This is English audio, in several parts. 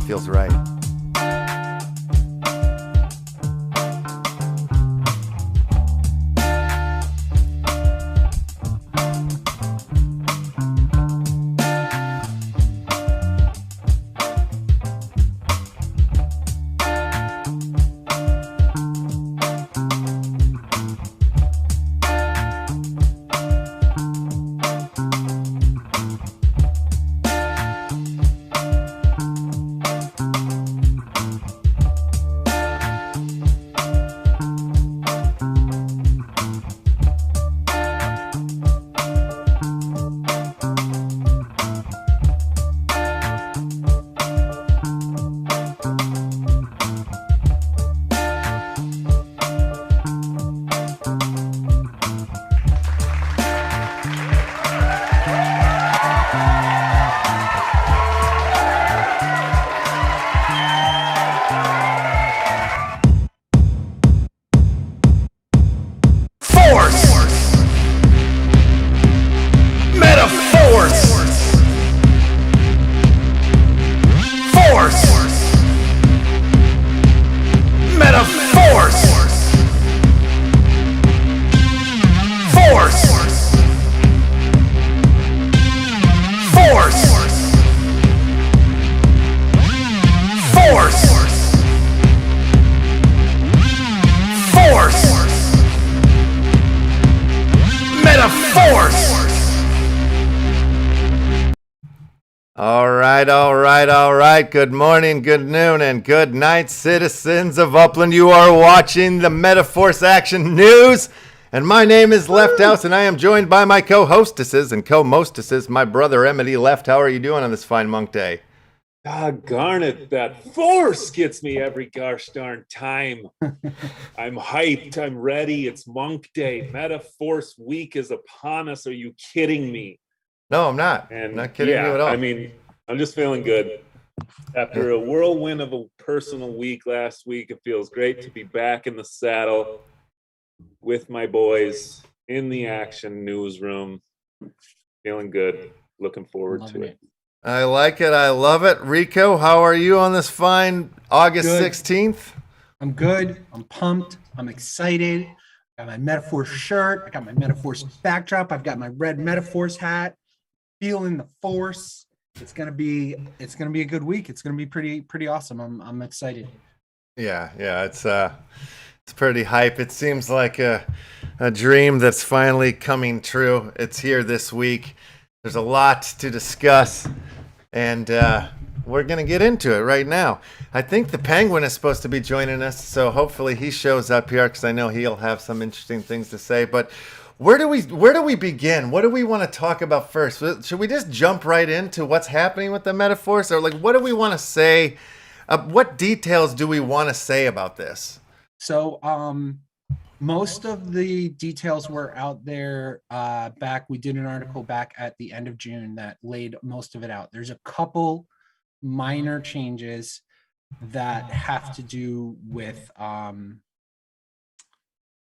feels right. All right. Good morning, good noon, and good night, citizens of Upland. You are watching the METAFORCE Action News, and my name is LEFTHOUSE, and I am joined by my co-hostesses and co-mostesses, my brother Emily Left. How are you doing on this fine monk day? Doggone it, that force gets me every gosh darn time. I'm hyped, I'm ready. It's monk day. METAFORCE week is upon us. Are you kidding me? No, I'm not. And I'm not kidding you at all. I mean, I'm just feeling good. After a whirlwind of a personal week last week, it feels great to be back in the saddle with my boys in the Action newsroom. Feeling good. Looking forward to it. I like it. I love it. Rico, how are you on this fine August 16th? I'm good. I'm pumped. I'm excited. I got my METAFORCE shirt. I got my METAFORCE backdrop. I've got my red METAFORCE hat. Feeling the force. It's gonna be a good week. It's gonna be pretty awesome. I'm excited. Yeah. It's pretty hype. It seems like a dream that's finally coming true. It's here this week. There's a lot to discuss, and we're gonna get into it right now. I think the Penguin is supposed to be joining us, so hopefully he shows up here because I know he'll have some interesting things to say. But where do we begin? What do we want to talk about first? Should we just jump right into what's happening with the METAFORCE, or like what do we want to say? What details do we want to say about this? So most of the details were out there back. We did an article back at the end of June that laid most of it out. There's a couple minor changes that have to do with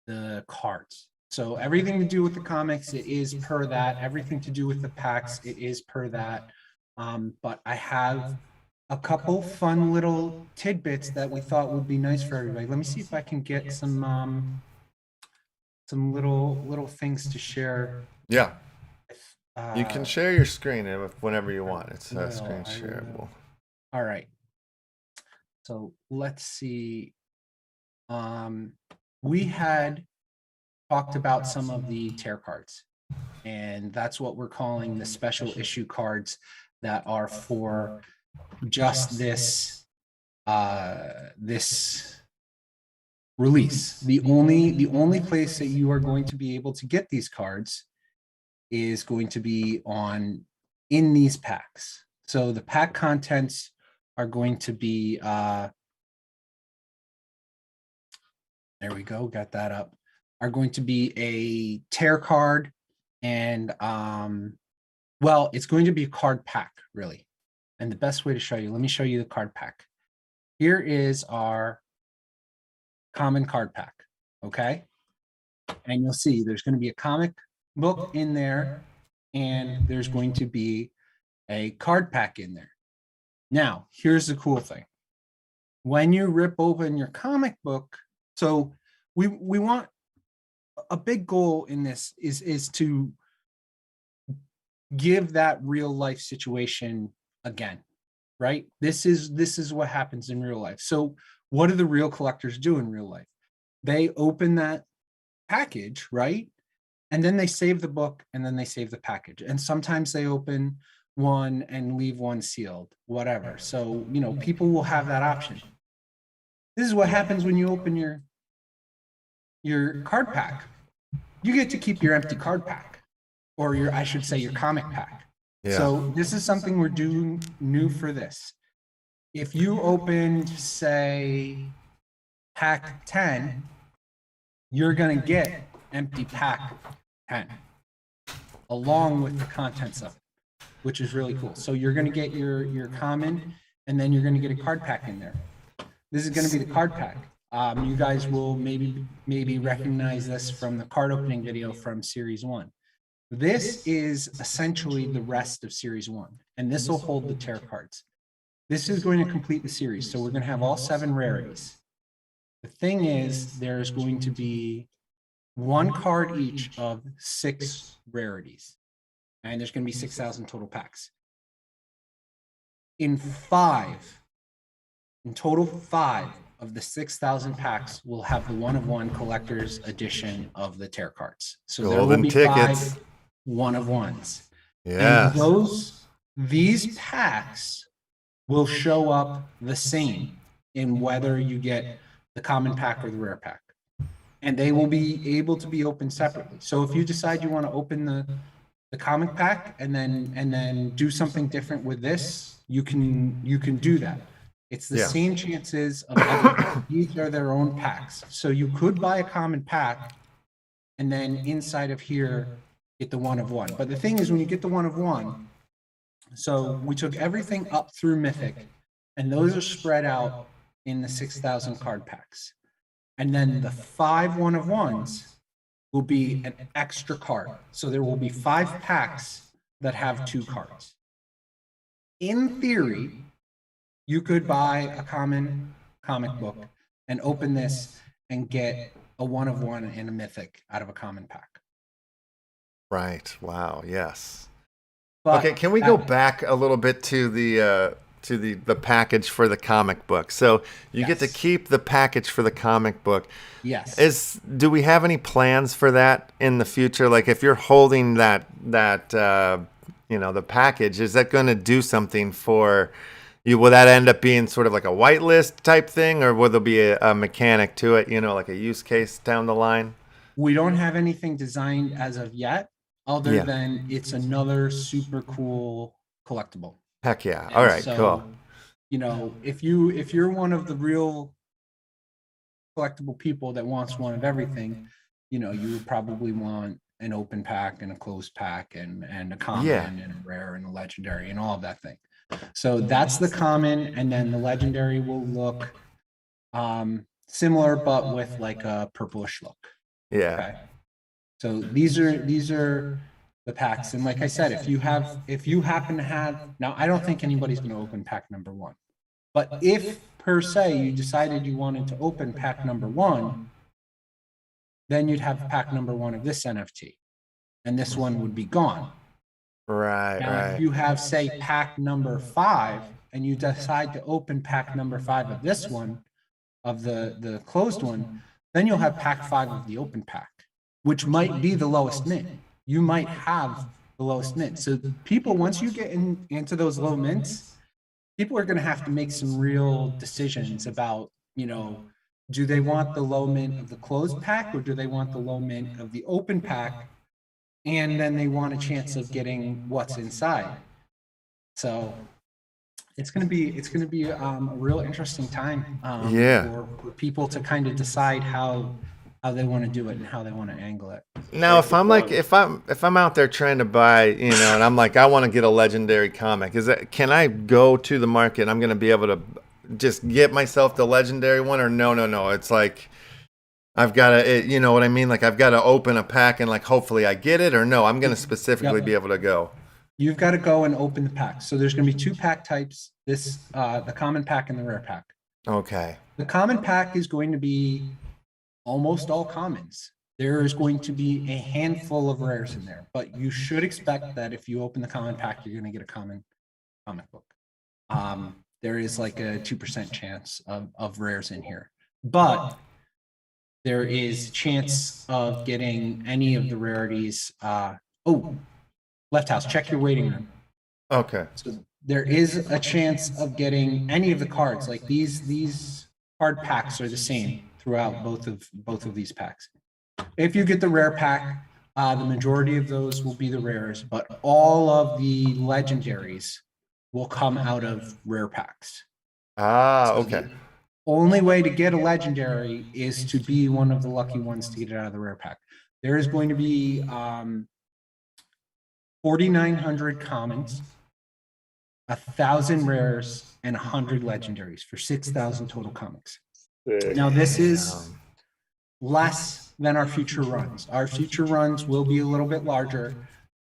the cards. So everything to do with the comics, it is per that. Everything to do with the packs, it is per that. But I have a couple fun little tidbits that we thought would be nice for everybody. Let me see if I can get some little things to share. Yeah. You can share your screen whenever you want. It's screen shareable. All right. So let's see. We had talked about some of the tear cards, and that's what we're calling the special issue cards that are for just this this release. The only place that you are going to be able to get these cards is going to be in these packs. So the pack contents are going to be there we go, got that up, are going to be a tear card, and well, it's going to be a card pack, really. And the best way to show you, let me show you the card pack. Here is our common card pack, okay? And you'll see there's going to be a comic book in there, and there's going to be a card pack in there. Now, here's the cool thing. When you rip open your comic book, so we want a big goal in this is to give that real life situation again, right? This is what happens in real life. So what do the real collectors do in real life? They open that package, right? And then they save the book, and then they save the package. And sometimes they open one and leave one sealed, whatever. So, you know, people will have that option. This is what happens when you open your card pack. You get to keep your empty card pack, or your, I should say, your comic pack. Yeah. So this is something we're doing new for this. If you opened, say, pack 10, you're going to get empty pack 10 along with the contents of it, which is really cool. So you're going to get your common, and then you're going to get a card pack in there. This is going to be the card pack. You guys will maybe recognize this from the card opening video from Series 1. This is essentially the rest of Series 1, and this will hold the tarot cards. This is going to complete the series, so we're going to have all 7 rarities. The thing is, there's going to be 1 card each of 6 rarities, and there's going to be 6,000 total packs. In total, 5 of the 6,000 packs will have the 1-of-1 collector's edition of the tarot cards. So there will Golden be tickets. 5 1-of-1s. Yeah. And these packs will show up the same in whether you get the common pack or the rare pack. And they will be able to be opened separately. So if you decide you want to open the comic pack and then do something different with this, you can do that. It's the same chances of these are their own packs. So you could buy a common pack and then inside of here get the 1-of-1. But the thing is, when you get the 1-of-1, so we took everything up through Mythic, and those are spread out in the 6,000 card packs. And then the 5 1-of-1s will be an extra card. So there will be 5 packs that have 2 cards. In theory, you could buy a common comic book and open this and get a 1-of-1 and a Mythic out of a common pack. Right. Wow. Yes. But Okay. Can we go back a little bit to the package for the comic book? So you get to Yes. keep the package for the comic book. Yes. Do we have any plans for that in the future? Like if you're holding that the package, is that going to do something for you? Will that end up being sort of like a whitelist type thing, or will there be a mechanic to it? Like a use case down the line? We don't have anything designed as of yet, other than it's another super cool collectible. Heck yeah. And All right, so, cool. If you're one of the real collectible people that wants one of everything, you would probably want an open pack and a closed pack and a common and a rare and a legendary and all of that thing. So that's the common, and then the legendary will look similar, but with like a purplish look. Yeah. Okay. So these are the packs, and like I said, if you happen to have, now I don't think anybody's going to open pack number 1, but if per se you decided you wanted to open pack number 1, then you'd have pack number 1 of this NFT, and this one would be gone. Right. Now, Right. if you have, say, pack number 5, and you decide to open pack number 5 of this one, of the closed one, then you'll have pack 5 of the open pack, which might be the lowest mint. You might have the lowest mint. So people, once you get into those low mints, people are going to have to make some real decisions about, do they want the low mint of the closed pack, or do they want the low mint of the open pack? And then they want a chance of getting what's inside. So it's going to be a real interesting time for people to kind of decide how they want to do it and how they want to angle it. Now, if I'm out there trying to buy, and I'm like, I want to get a legendary comic, can I go to the market and I'm going to be able to just get myself the legendary one, or no? It's like I've got to, you know what I mean? Like I've got to open a pack and like hopefully I get it, or no, I'm going to specifically be able to go. You've got to go and open the pack. So there's going to be 2 pack types. This, the common pack and the rare pack. Okay. The common pack is going to be almost all commons. There is going to be a handful of rares in there, but you should expect that if you open the common pack, you're going to get a common comic book. There is like a 2% chance of rares in here, but there is chance of getting any of the rarities. Oh, Left House, check your waiting room. Okay. So there is a chance of getting any of the cards. Like these card packs are the same throughout both of these packs. If you get the rare pack, the majority of those will be the rares, but all of the legendaries will come out of rare packs. Ah, So okay. the only way to get a legendary is to be one of the lucky ones to get it out of the rare pack. There is going to be 4,900 commons, 1,000 rares, and 100 legendaries for 6,000 total comics. Now this is less than our future runs. Our future runs will be a little bit larger,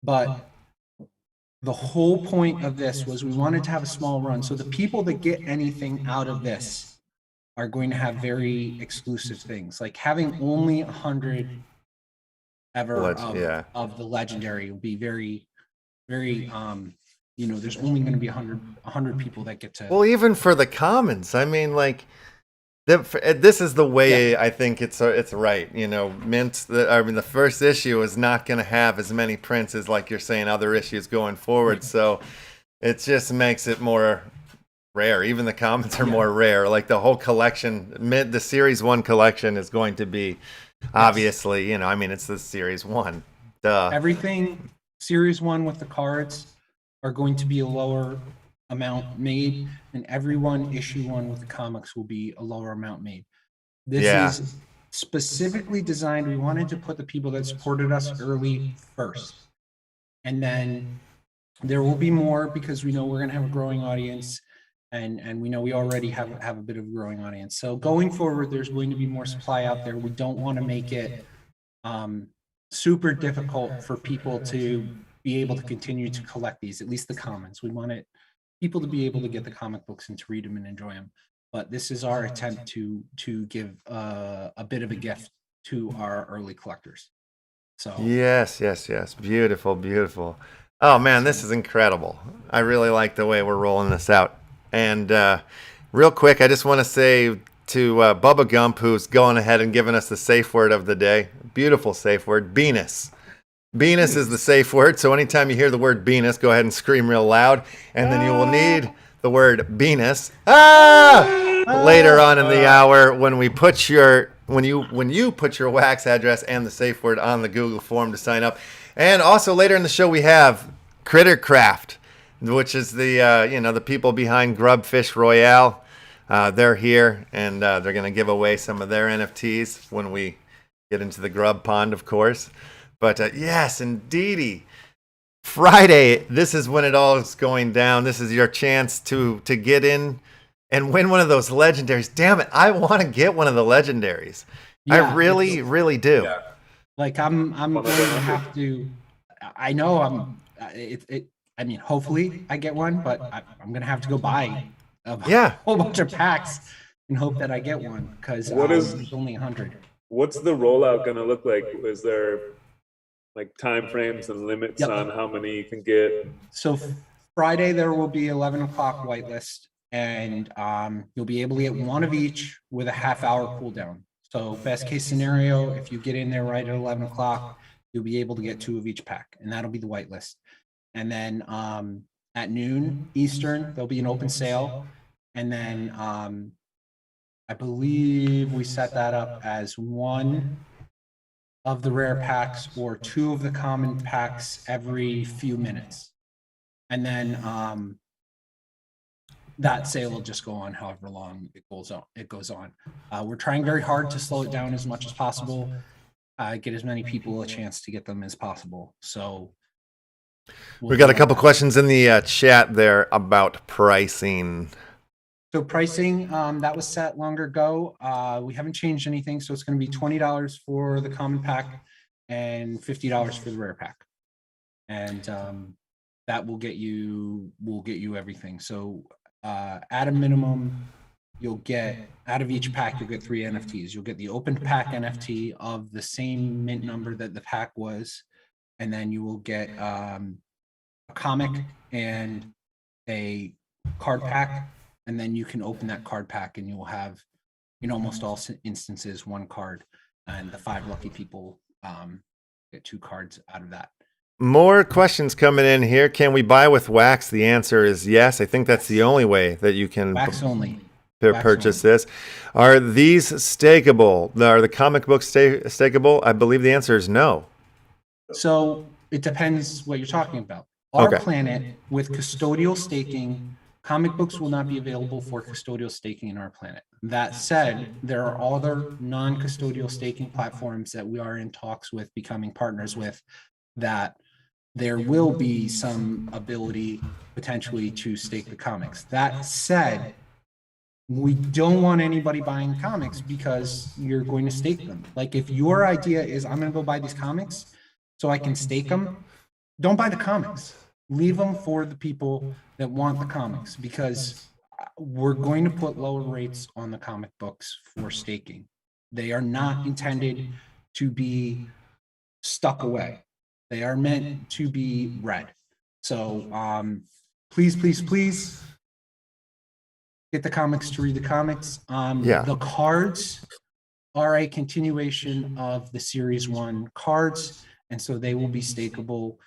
but the whole point of this was we wanted to have a small run. So the people that get anything out of this are going to have very exclusive things, like having only 100 ever of the legendary will be very, very, you know, there's only going to be 100 people that get to. Well, even for the commons, I mean, like, this is the way I think it's right. You know, Mint. I mean, the first issue is not going to have as many prints as, like you're saying, other issues going forward. So it just makes it more rare. Even the commons are more rare. Like the whole collection, the Series 1 collection is going to be obviously, you know, I mean, it's the Series 1. Duh. Everything Series 1 with the cards are going to be a lower amount made, and everyone issue 1 with the comics will be a lower amount made. This is specifically designed. We wanted to put the people that supported us early first, and then there will be more because we know we're going to have a growing audience, and we know we already have a bit of a growing audience. So going forward, there's going to be more supply out there. We don't want to make it super difficult for people to be able to continue to collect these, at least the commons. We want people to be able to get the comic books and to read them and enjoy them. But this is our attempt to give a bit of a gift to our early collectors. So yes, beautiful, beautiful. Oh man, this is incredible. I really like the way we're rolling this out. And real quick, I just want to say to Bubba Gump, who's going ahead and giving us the safe word of the day. Beautiful safe word, Venus. Venus is the safe word, so anytime you hear the word Venus, go ahead and scream real loud, and then you will need the word Venus later on in the hour when we put when you put your wax address and the safe word on the Google form to sign up. And also later in the show we have Crittercraft, which is the the people behind Grub Fish Royal. They're here, and they're going to give away some of their NFTs when we get into the grub pond, of course. But yes, indeedy. Friday, this is when it all is going down. This is your chance to get in and win one of those legendaries. Damn it, I want to get one of the legendaries. Yeah, I really, really do. Yeah. Like I'm going to have to. I know I mean, hopefully I get one, but I'm going to have to go buy a whole bunch of packs and hope that I get one because there's only 100. What's the rollout going to look like? Is there like time frames and limits on how many you can get? So Friday there will be 11 o'clock whitelist, and you'll be able to get one of each with a half-hour cooldown. So best case scenario, if you get in there right at 11 o'clock, you'll be able to get 2 of each pack, and that'll be the whitelist. And then at noon Eastern, there'll be an open sale, and then I believe we set that up as 1 of the rare packs or 2 of the common packs every few minutes. And then that sale will just go on however long it goes on. We're trying very hard to slow it down as much as possible, get as many people a chance to get them as possible. So we got a couple questions in the chat there about pricing. So pricing, that was set longer ago. We haven't changed anything. So it's going to be $20 for the common pack and $50 for the rare pack. And that will get you everything. So at a minimum, you'll get, out of each pack, you'll get 3 NFTs. You'll get the opened pack NFT of the same mint number that the pack was, and then you will get a comic and a card pack, and then you can open that card pack and you will have, in almost all instances, 1 card, and the 5 lucky people get 2 cards out of that. More questions coming in here. Can we buy with wax? The answer is yes. I think that's the only way that you can Wax only. purchase this. Are these stakeable? Are the comic books stakeable? I believe the answer is no. So it depends what you're talking about. Our Okay. planet, with custodial staking, comic books will not be available for custodial staking in our planet. That said, there are other non-custodial staking platforms that we are in talks with, becoming partners with, that there will be some ability potentially to stake the comics. That said, we don't want anybody buying comics because you're going to stake them. Like, if your idea is, I'm going to go buy these comics so I can stake them, don't buy the comics. Leave them for the people that want the comics, because we're going to put lower rates on the comic books for staking. They are not intended to be stuck away. They are meant to be read. So please, please, please get the comics to read the comics. The cards are a continuation of the Series 1 cards, and so they will be stakeable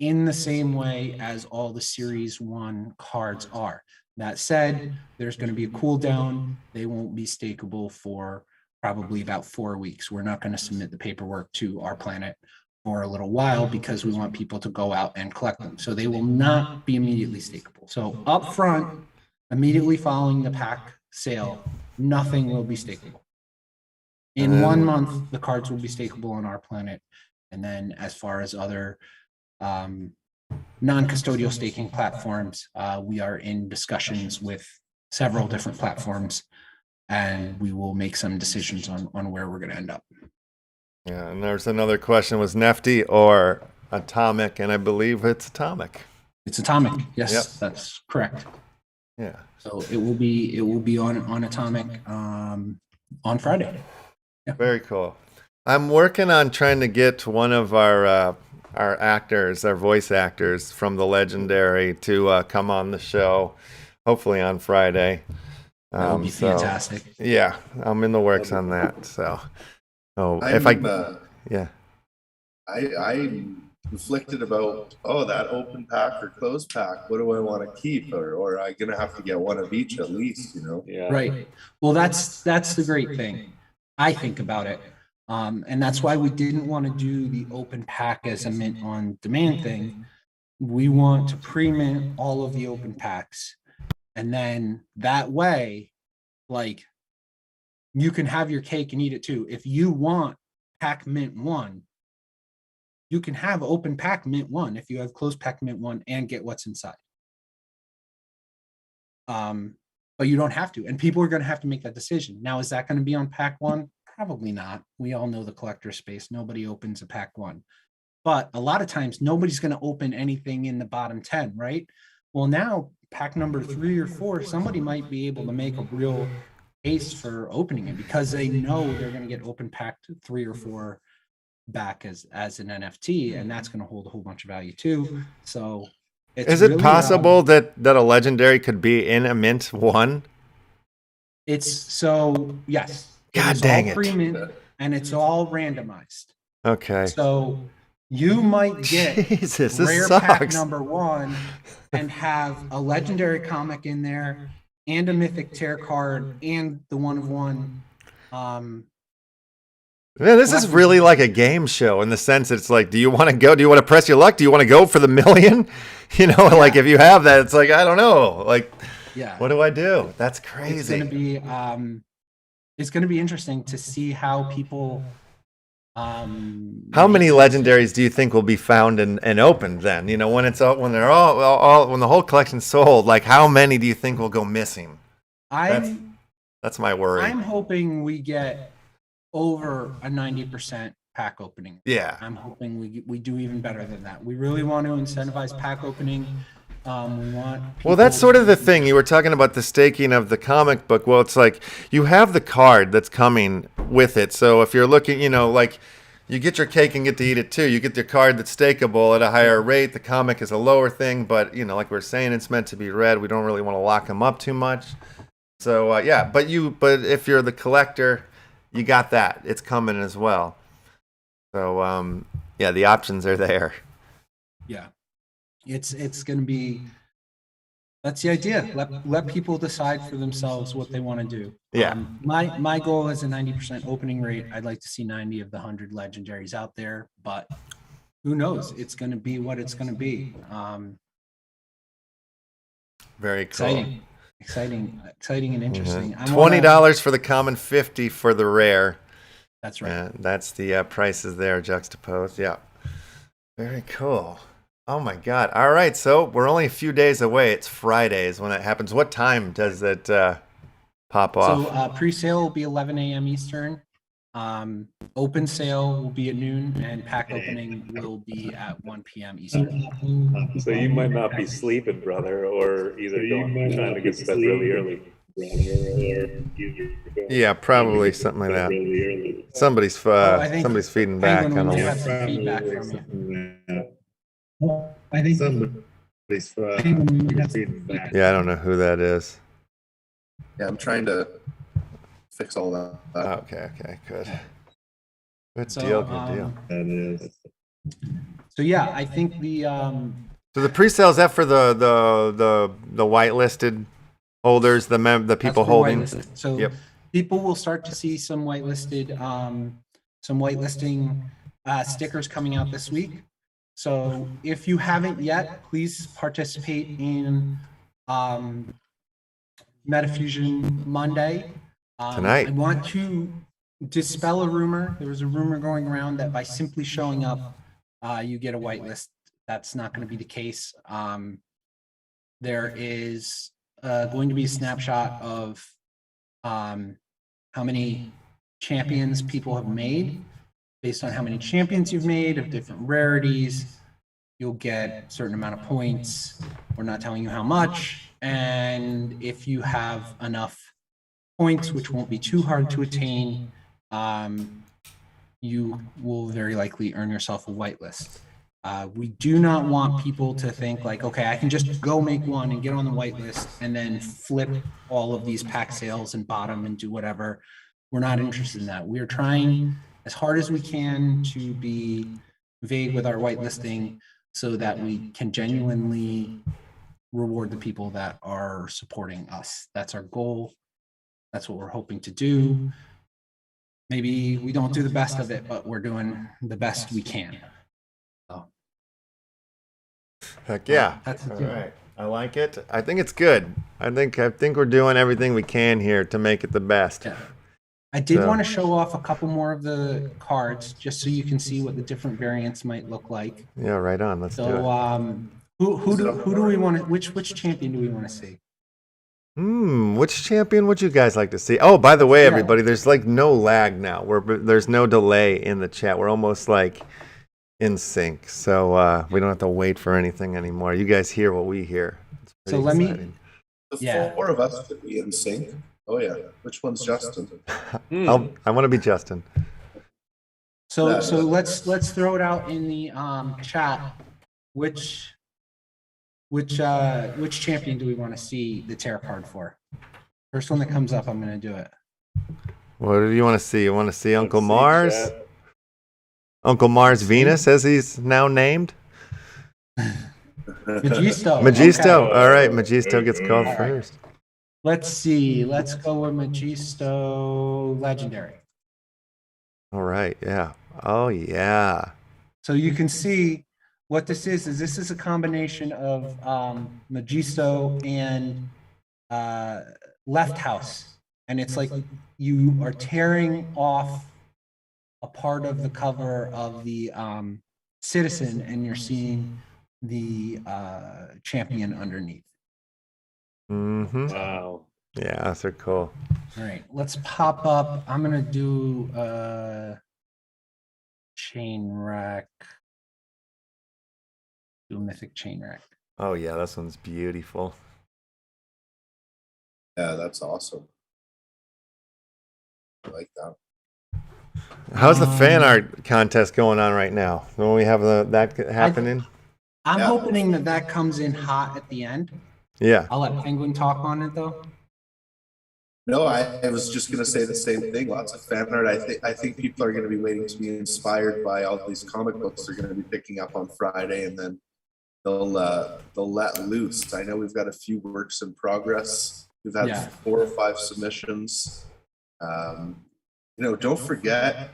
in the same way as all the Series 1 cards are. That said, there's going to be a cooldown. They won't be stakeable for probably about 4 weeks. We're not going to submit the paperwork to our planet for a little while because we want people to go out and collect them. So they will not be immediately stakeable. So up front, immediately following the pack sale, nothing will be stakeable. In 1 month, the cards will be stakeable on our planet. And then as far as other non-custodial staking platforms, we are in discussions with several different platforms, and we will make some decisions on where we're going to end up. Yeah, and there's another question: was Nefty or Atomic? And I believe it's Atomic. It's Atomic. Yes, Yep. that's correct. Yeah. So it will be on Atomic on Friday. Very cool. I'm working on trying to get one of our actors, our voice actors from the Legendary, to come on the show, hopefully on Friday. That would be fantastic. Yeah, I'm in the works on that. So, yeah. I'm conflicted about, that open pack or closed pack. What do I want to keep, or I'm gonna have to get one of each at least, Yeah. Right. Well, that's the great thing, I think, about it. And that's why we didn't want to do the open pack as a mint on demand thing. We want to pre-mint all of the open packs. And then that way, like, you can have your cake and eat it too. If you want pack mint 1, you can have open pack mint 1 if you have closed pack mint 1 and get what's inside. But you don't have to. And people are going to have to make that decision. Now, is that going to be on pack 1? Probably not. We all know the collector space. Nobody opens a pack 1. But a lot of times, nobody's going to open anything in the bottom 10, right? Well, now, pack number 3 or 4, somebody might be able to make a real case for opening it because they know they're going to get open packed 3 or 4 back as an NFT, and that's going to hold a whole bunch of value too. So Is it possible that a Legendary could be in a mint 1? Yes. God dang it. Pre-mint, and it's all randomized. Okay. So you might get Jesus, this rare pack sucks. number 1 and have a Legendary comic in there and a mythic tear card and the 1 of 1. Man, this is really like a game show in the sense that it's like, do you want to go? Do you want to press your luck? Do you want to go for the million? Like if you have that, it's like, I don't know. Like, what do I do? That's crazy. It's going to be interesting to see how people. How many Legendaries do you think will be found and opened then? When it's when they're when the whole collection's sold, like how many do you think will go missing? That's my worry. I'm hoping we get over a 90% pack opening. Yeah. I'm hoping we do even better than that. We really want to incentivize pack opening. We want Well, that's people sort of the to- thing. You were talking about the staking of the comic book. Well, it's like you have the card that's coming with it. So if you're looking, you know, like you get your cake and get to eat it too. You get your card that's stakeable at a higher rate. The comic is a lower thing, but you know, like we're saying, it's meant to be read. We don't really want to lock them up too much. So yeah, but if you're the collector, you got that. It's coming as well. So yeah, the options are there. Yeah, it's going to be. That's the idea. Let people decide for themselves what they want to do. Yeah. My goal is a 90% opening rate. I'd like to see 90 of the 100 legendaries out there, but who knows? It's going to be what it's going to be. Very cool. Exciting and interesting. I wanna- $20 for the common, 50 for the rare. That's right. And that's the prices there juxtaposed. Yeah. Very cool. Oh my God. All right. So we're only a few days away. It's Fridays when it happens. What time does it pop off? So pre-sale will be 11 a.m. Eastern. Open sale will be at noon, and pack opening will be at 1 p.m. Eastern. So you might not be sleeping, brother, or either trying to get to bed really early. Yeah, probably something like that. Somebody's I think somebody's feeding back Penguin, on we a have some feedback from you. I think somebody's feeding back. Yeah, I don't know who that is. Yeah, I'm trying to fix all that. Okay, good. Good So, deal, good deal. That is. So yeah, I think the So the pre-sale, is that for the whitelisted holders, the that's people for holding? whitelisted. So Yep. people will start to see some whitelisting stickers coming out this week. So if you haven't yet, please participate in Metafusion Monday. Tonight. I want to dispel a rumor. There was a rumor going around that by simply showing up, you get a whitelist. That's not going to be the case. There is going to be a snapshot of how many champions people have made. Based on how many champions you've made of different rarities, you'll get a certain amount of points. We're not telling you how much. And if you have enough points, which won't be too hard to attain, you will very likely earn yourself a whitelist. We do not want people to think like, okay, I can just go make one and get on the whitelist and then flip all of these pack sales and bottom and do whatever. We're not interested in that. We are trying as hard as we can to be vague with our whitelisting so that we can genuinely reward the people that are supporting us. That's our goal. That's what we're hoping to do. Maybe we don't do the best of it, but we're doing the best we can. So, Heck yeah. That's the All deal. right. I like it. I think it's good. I think we're doing everything we can here to make it the best. Yeah. I did So- want to show off a couple more of the cards just so you can see what the different variants might look like. Yeah, right on. Let's do it. So who do we want to which champion do we want to see? Which champion would you guys like to see? Oh, by the way, Yeah. everybody, there's like no lag now. There's no delay in the chat. We're almost like in sync, so we don't have to wait for anything anymore. You guys hear what we hear. It's So pretty let me- exciting. The Yeah. four of us could be in sync. Oh yeah. Which one's Justin? I want to be Justin. So let's throw it out in the chat. Which champion do we want to see the tarot card for? First one that comes up, I'm going to do it. What do you want to see? You want to see Uncle Let's see, Mars? chat. Uncle Mars Venus, as he's now named? Magisto. Magisto. Okay. All right, Magisto gets called All right. first. Let's see. Let's go with Magisto Legendary. All right, yeah. Oh, yeah. So you can see what this is this is a combination of Magisto and Left House. And it's like you are tearing off a part of the cover of the Citizen and you're seeing the champion underneath. Mm-hmm. Wow. Yeah, those are cool. All right, let's pop up. I'm gonna do chain wreck. Do a mythic chain wreck. Oh yeah, this one's beautiful. Yeah, that's awesome. I like that. How's the fan art contest going on right now? When we have that happening? I'm Yeah. hoping that comes in hot at the end. Yeah. I'll let Penguin talk on it though. No, I was just going to say the same thing. Lots of fan art. I think people are going to be waiting to be inspired by all these comic books they're going to be picking up on Friday, and then they'll let loose. I know we've got a few works in progress. We've had 4 or 5 submissions. Don't forget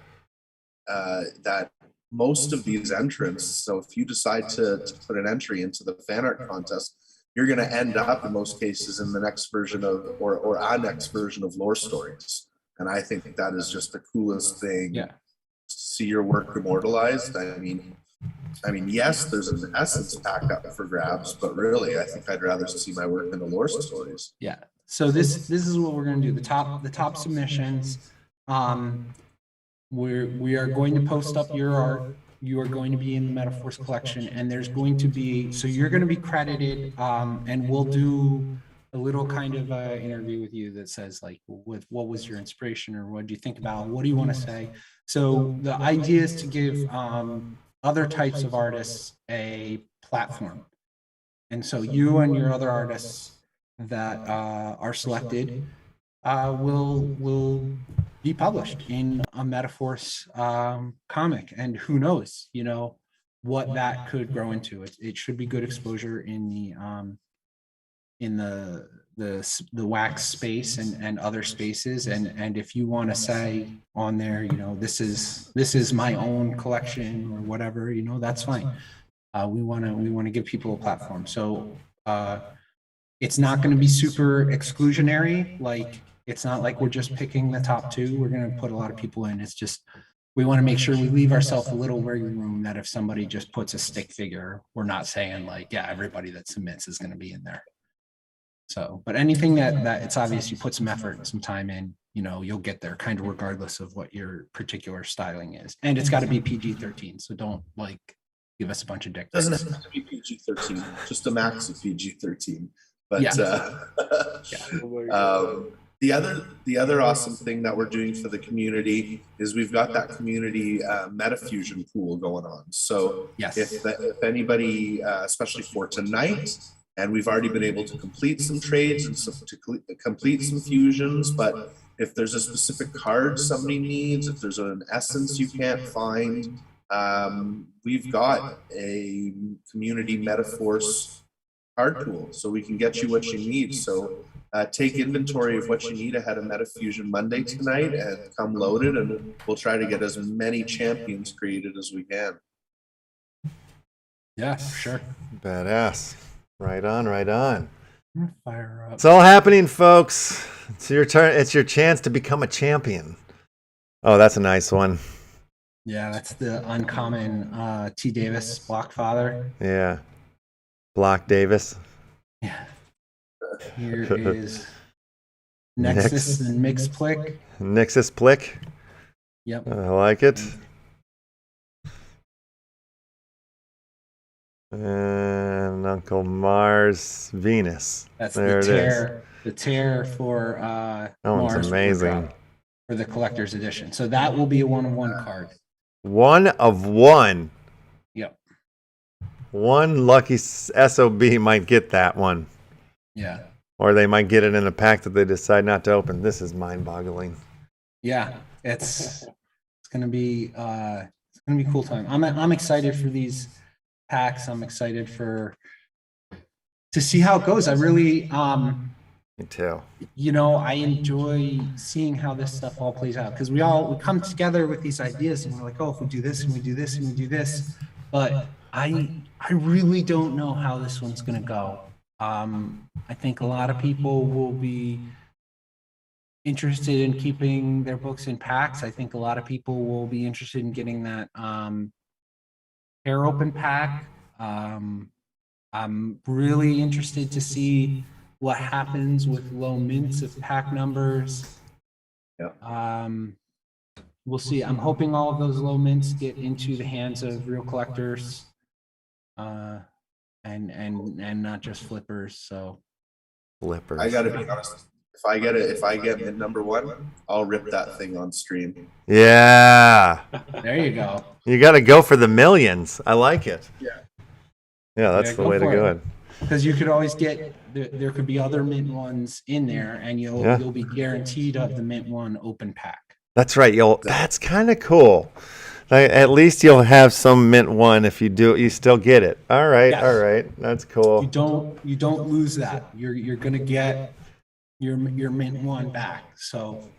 that most of these entrants. So if you decide to put an entry into the fan art contest, you're going to end up in most cases in the next version of or our next version of Lore Stories. And I think that is just the coolest thing. Yeah. To see your work immortalized. I mean, yes, there's an essence pack up for grabs, but really, I think I'd rather see my work in the Lore Stories. Yeah. So this is what we're going to do. The top submissions. We are going to post up your art. You are going to be in the METAFORCE collection, and there's going to be, so you're going to be credited, and we'll do a little kind of interview with you that says like, what was your inspiration, or what do you think about, what do you want to say? So the idea is to give other types of artists a platform. And so you and your other artists that are selected will be published in a METAFORCE comic, and who knows, what that could grow into. It should be good exposure in the wax space and other spaces, and if you want to say on there, this is my own collection or whatever, that's fine. We want to give people a platform. So it's not going to be super exclusionary. Like, it's not like we're just picking the top 2. We're going to put a lot of people in. It's just, we want to make sure we leave ourselves a little wiggle room that if somebody just puts a stick figure, we're not saying like, yeah, everybody that submits is going to be in there. So, but anything that it's obvious you put some effort and some time in, you'll get there kind of regardless of what your particular styling is. And it's got to be PG-13. So don't like give us a bunch of dick pics. Doesn't have to be PG-13, just a max of PG-13. But the other awesome thing that we're doing for the community is we've got that community MetaFusion pool going on. So if anybody, especially for tonight, and we've already been able to complete some trades and complete some fusions, but if there's a specific card somebody needs, if there's an essence you can't find, we've got a community METAFORCE card pool, so we can get you what you need. So take inventory of what you need ahead of MetaFusion Monday tonight and come loaded, and we'll try to get as many champions created as we can. Yeah, sure. Badass. Right on, right on. Fire up. It's all happening, folks. It's your turn. It's your chance to become a champion. Oh, that's a nice one. Yeah, that's the uncommon T. Davis Blockfather. Yeah. Block Davis. Yeah. Here is Nexus and Mixplick. Nexus Plick. Yep. I like it. And Uncle Mars Venus. That's there the it tear. The tear for that Mars one's amazing. For the collector's edition. So that will be a 1-of-1 card. 1 of 1. Yep. One lucky SOB might get that one. Yeah. Or they might get it in a pack that they decide not to open. This is mind-boggling. Yeah, it's gonna be a cool time. I'm excited for these packs. I'm excited to see how it goes. I really Me too. I enjoy seeing how this stuff all plays out, because we come together with these ideas and we're like, oh, if we do this and we do this and we do this, but I really don't know how this one's gonna go. I think a lot of people will be interested in keeping their books in packs. I think a lot of people will be interested in getting that pair open pack. I'm really interested to see what happens with low mints of pack numbers. Yep. we'll see. I'm hoping all of those low mints get into the hands of real collectors, and not just flippers. So Flippers. I gotta be honest. If I get mint number 1, I'll rip that thing on stream. Yeah. there you go. You got to go for the millions. I like it. Yeah. Yeah, that's Yeah, the go way to for go. it. Because you could always get there could be other mint ones in there, and you'll be guaranteed of the mint one open pack. That's right. That's kind of cool. Like, at least you'll have some mint one. If you do, you still get it. All right. Yes. All right. That's cool. You don't lose that. You're gonna get your mint one back. So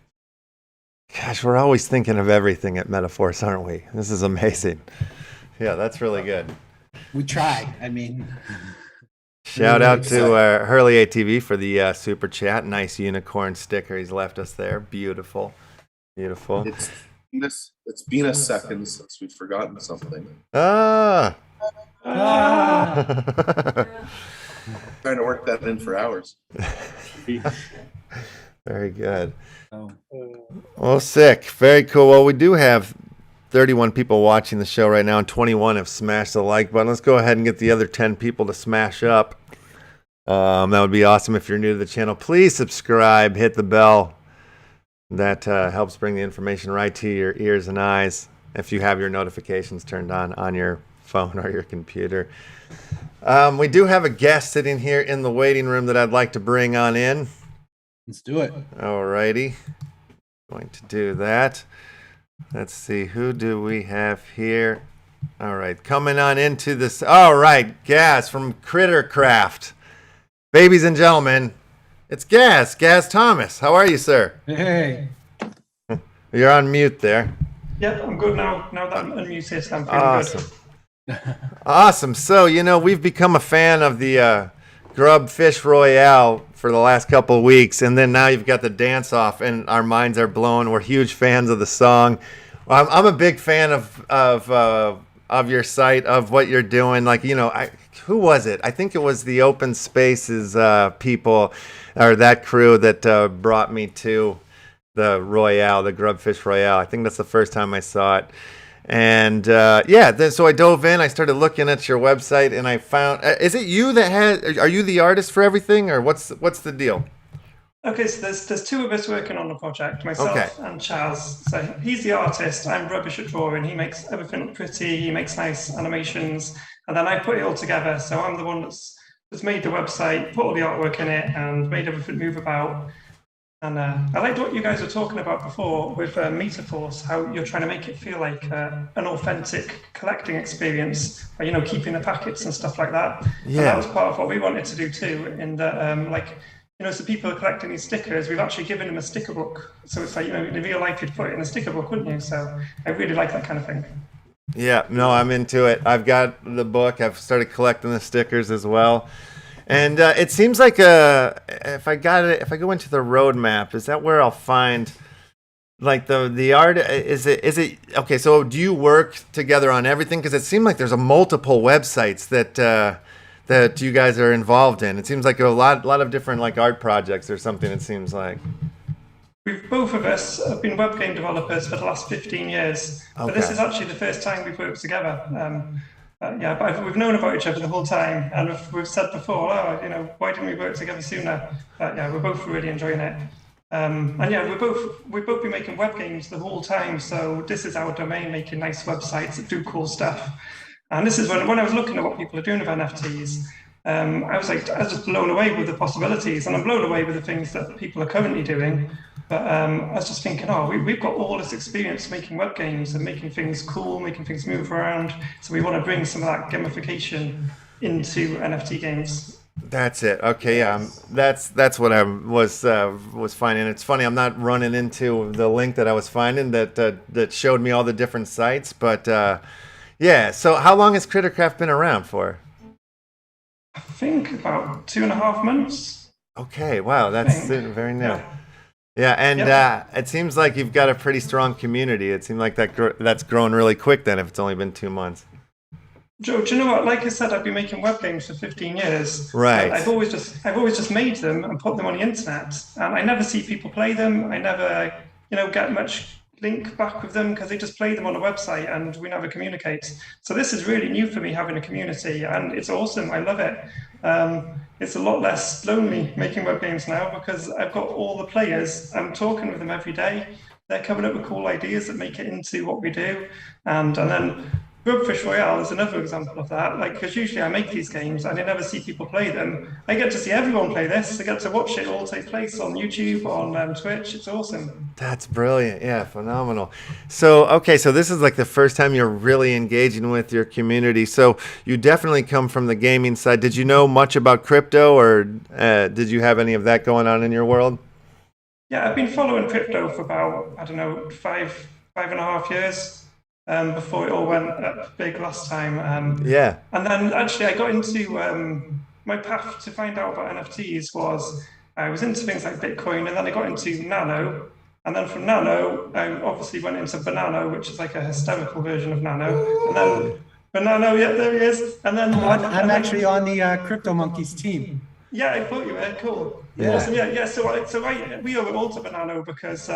Gosh, we're always thinking of everything at METAFORCE, aren't we? This is amazing. Yeah, that's really good. we try. I mean, Shout out to Hurley ATV for the super chat. Nice unicorn sticker he's left us there. Beautiful. Beautiful. It's been a second since we've forgotten something. Ah. Trying to work that in for hours. Very good. oh, Well, sick. Very cool. Well, we do have 31 people watching the show right now, and 21 have smashed the like button. Let's go ahead and get the other 10 people to smash up. That would be awesome. If you're new to the channel, please subscribe, hit the bell. That helps bring the information right to your ears and eyes if you have your notifications turned on your phone or your computer. We do have a guest sitting here in the waiting room that I'd like to bring on in. let's do it. Alrighty. Going to do that. Let's see, who do we have here? All right, coming on into this. All right, Gaz from Crittercraft. Babies and gentlemen, it's Gaz Thomas. How are you, sir? Hey. You're on mute there. Yep, I'm good now. Now that I'm unmuted, I'm feeling Awesome. good. Awesome. So, we've become a fan of the Grub Fish Royal for the last couple of weeks, and then now you've got the dance off, and our minds are blown. We're huge fans of the song. I'm a big fan of your site, of what you're doing. Like, who was it? I think it was the Open Spaces people, or that crew that brought me to the Royale, the Grub Fish Royale. I think that's the first time I saw it. And so I dove in, I started looking at your website, and I found, is it you that are you the artist for everything, or what's the deal? Okay, so there's two of us working on the project, myself and Charles. So he's the artist, I'm rubbish at drawing. He makes everything look pretty, he makes nice animations, and then I put it all together. So I'm the one that's made the website, put all the artwork in it, and made everything move about. And I liked what you guys were talking about before with METAFORCE, how you're trying to make it feel like an authentic collecting experience, by, keeping the packets and stuff like that. Yeah. And that was part of what we wanted to do too, in that, so people are collecting these stickers, we've actually given them a sticker book. So it's like, in real life, you'd put it in a sticker book, wouldn't you? So I really like that kind of thing. Yeah, no, I'm into it. I've got the book. I've started collecting the stickers as well. And it seems like if I go into the roadmap, is that where I'll find like the art? Is it okay? So do you work together on everything? Because it seemed like there's a multiple websites that you guys are involved in. It seems like a lot of different like art projects or something. It seems like Both of us have been web game developers for the last 15 years, but this is actually the first time we've worked together. But we've known about each other the whole time, and we've said before, why didn't we work together sooner? But we're both really enjoying it. We've both been making web games the whole time, so this is our domain, making nice websites that do cool stuff. And this is when I was looking at what people are doing with NFTs, I was just blown away with the possibilities, and I'm blown away with the things that people are currently doing. But I was just thinking, we've got all this experience making web games and making things cool, making things move around. So we want to bring some of that gamification into NFT games. that's it. Okay, yeah, that's what I was finding. It's funny, I'm not running into the link that I was finding that showed me all the different sites. But yeah, so how long has Crittercraft been around for? I think about 2.5 months. Okay, wow, that's very new. Yeah, and it seems like you've got a pretty strong community. It seems like that's grown really quick then, if it's only been 2 months. Joe, do you know what? Like I said, I've been making web games for 15 years. Right. I've always just made them and put them on the internet, and I never see people play them. I never, get much link back with them because they just play them on a website and we never communicate. So this is really new for me, having a community, and it's awesome. I love it. It's a lot less lonely making web games now because I've got all the players. I'm talking with them every day. They're coming up with cool ideas that make it into what we do. And then Grub Fish Royal is another example of that. Like, because usually I make these games and I never see people play them. I get to see everyone play this. I get to watch it all take place on YouTube, on Twitch. It's awesome. That's brilliant. Yeah, phenomenal. So, okay, so this is like the first time you're really engaging with your community. So you definitely come from the gaming side. Did you know much about crypto, or did you have any of that going on in your world? Yeah, I've been following crypto for about, I don't know, five and a half years. Before it all went up big last time. Yeah. And then actually I got into my path to find out about NFTs was I was into things like Bitcoin, and then I got into Nano. And then from Nano, I obviously went into Banano, which is like a hysterical version of Nano. And then Banano, yeah, there he is. And then I'm actually on the Crypto Monkeys team. Yeah, I thought you were. Cool. Yeah. Awesome. Yeah. So we owe it all to Banano because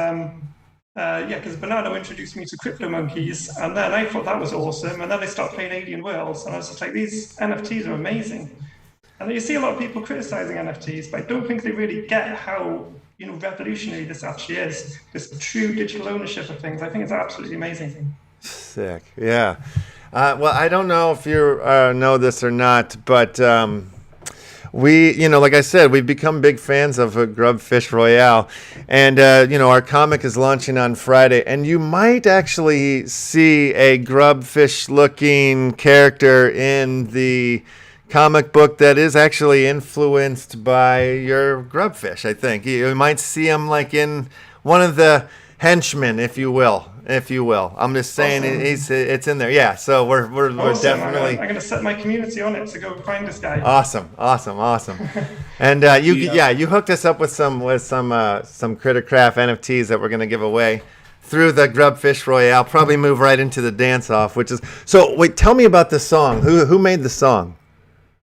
because Banano introduced me to Crypto Monkeys, and then I thought that was awesome. And then I started playing Alien Worlds, and I was just like, these NFTs are amazing. And you see a lot of people criticizing NFTs, but I don't think they really get how revolutionary this actually is. This true digital ownership of things. I think it's absolutely amazing. Sick. Yeah. Well, I don't know if you know this or not, but we, like I said, we've become big fans of Grub Fish Royal, and our comic is launching on Friday, and you might actually see a grub fish looking character in the comic book that is actually influenced by your grub fish. I think you might see him like in one of the henchmen, if you will. I'm just saying Awesome. it's in there. Yeah. So we're Awesome. definitely. I'm gonna set my community on it to go find this guy. Awesome. And you hooked us up with some Crittercraft NFTs that we're gonna give away through the Grub Fish Royale. Probably move right into the dance off, which is so. Wait, tell me about the song. Who made the song?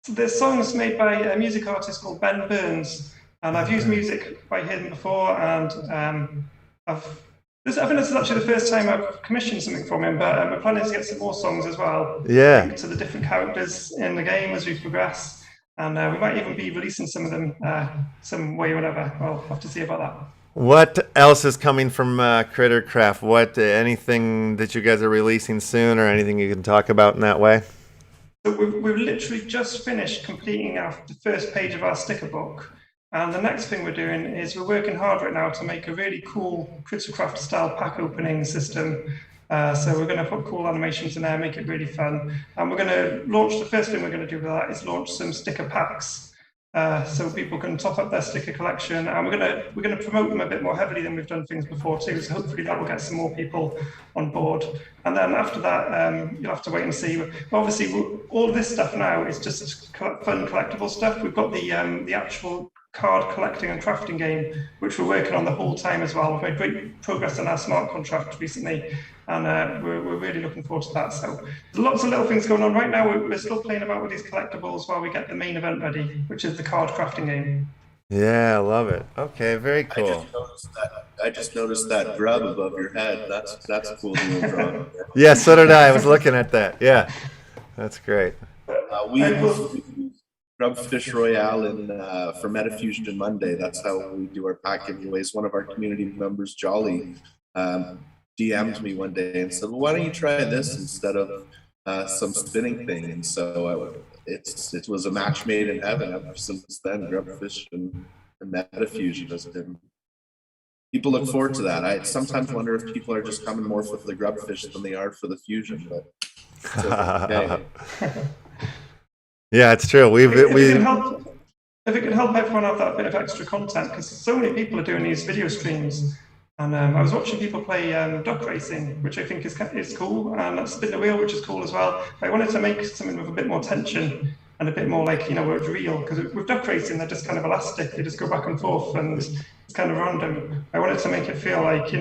So the song's made by a music artist called Ben Burns, and I've used music by him before, and I think this is actually the first time I've commissioned something from him, but we're planning to get some more songs as well. Yeah. To the different characters in the game as we progress, and we might even be releasing some of them some way or whatever. We'll have to see about that. What else is coming from Crittercraft? Anything that you guys are releasing soon, or anything you can talk about in that way? So we've literally just finished completing the first page of our sticker book. And the next thing we're doing is we're working hard right now to make a really cool Crittercraft style pack opening system. So we're going to put cool animations in there, make it really fun. And we're going to launch, the first thing we're going to do with that is launch some sticker packs. So people can top up their sticker collection, and we're going to promote them a bit more heavily than we've done things before too. So hopefully that will get some more people on board. And then after that, you'll have to wait and see. But obviously, all this stuff now is just fun collectible stuff. We've got the actual card collecting and crafting game, which we're working on the whole time as well. We've made great progress on our smart contract recently, and we're really looking forward to that. So there's lots of little things going on right now. We're still playing about with these collectibles while we get the main event ready, which is the card crafting game. Yeah, I love it. Okay, very cool. I just noticed that grub above your head. That's a cool little drawing. Yeah, so did I. I was looking at that. Yeah, that's great. We Grub Fish Royale for MetaFusion Monday. That's how we do our pack giveaways. One of our community members, Jolly, DM'd me one day and said, well, why don't you try this instead of some spinning thing? And so it was a match made in heaven. Ever since then, Grub Fish and MetaFusion has been. People look forward to that. I sometimes wonder if people are just coming more for the Grub Fish than they are for the fusion, but it's okay. Yeah, it's true. If it can help everyone have that bit of extra content, because so many people are doing these video streams, and I was watching people play duck racing, which I think is cool, and spin the wheel, which is cool as well. I wanted to make something with a bit more tension and a bit more like where it's real, because with duck racing they're just kind of elastic. They just go back and forth, and it's kind of random. I wanted to make it feel like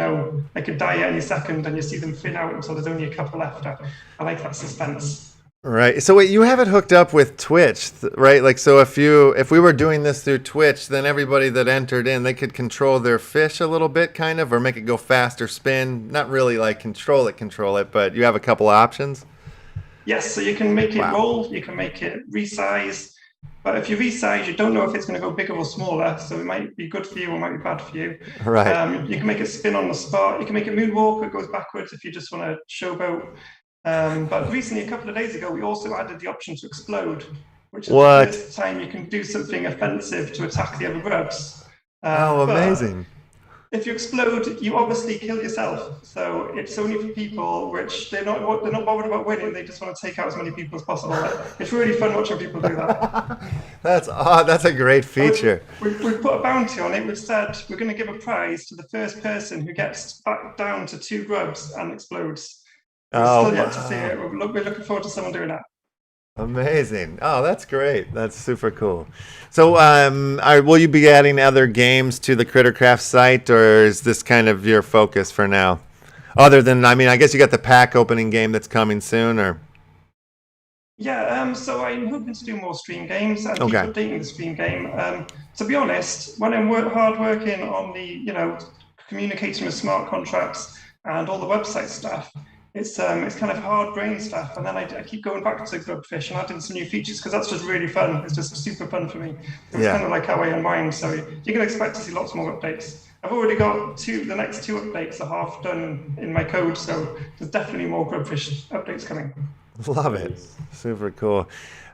they could die at any second, and you see them thin out until there's only a couple left. I like that suspense. Right. So wait, you have it hooked up with Twitch, right? Like, so if we were doing this through Twitch, then everybody that entered in, they could control their fish a little bit, kind of, or make it go faster, spin. Not really like control it, but you have a couple options. Yes, so you can make it roll, you can make it resize, but if you resize, you don't know if it's going to go bigger or smaller, so it might be good for you or might be bad for you. Right. You can make it spin on the spot. You can make it moonwalk, it goes backwards if you just want to showboat. But recently, a couple of days ago, we also added the option to explode, which is the first time you can do something offensive to attack the other grubs. Amazing. If you explode, you obviously kill yourself. So it's only for people which they're not bothered about winning. They just want to take out as many people as possible. It's really fun watching people do that. That's a great feature. We put a bounty on it. We've said we're going to give a prize to the first person who gets back down to 2 grubs and explodes. We're still yet to see it. We're looking forward to someone doing that. Amazing. Oh, that's great. That's super cool. So will you be adding other games to the Crittercraft site, or is this kind of your focus for now? Other than, I mean, I guess you got the pack opening game that's coming soon, or? Yeah, so I'm hoping to do more stream games and keep updating the stream game. To be honest, when I'm hard working on the, communicating with smart contracts and all the website stuff, it's kind of hard brain stuff, and then I keep going back to Grub Fish and adding some new features because that's just really fun. It's just super fun for me. It's kind of like how I unwind. So you can expect to see lots more updates. I've already got the next 2 updates are half done in my code, so there's definitely more Grub Fish updates coming. Love it. Super cool.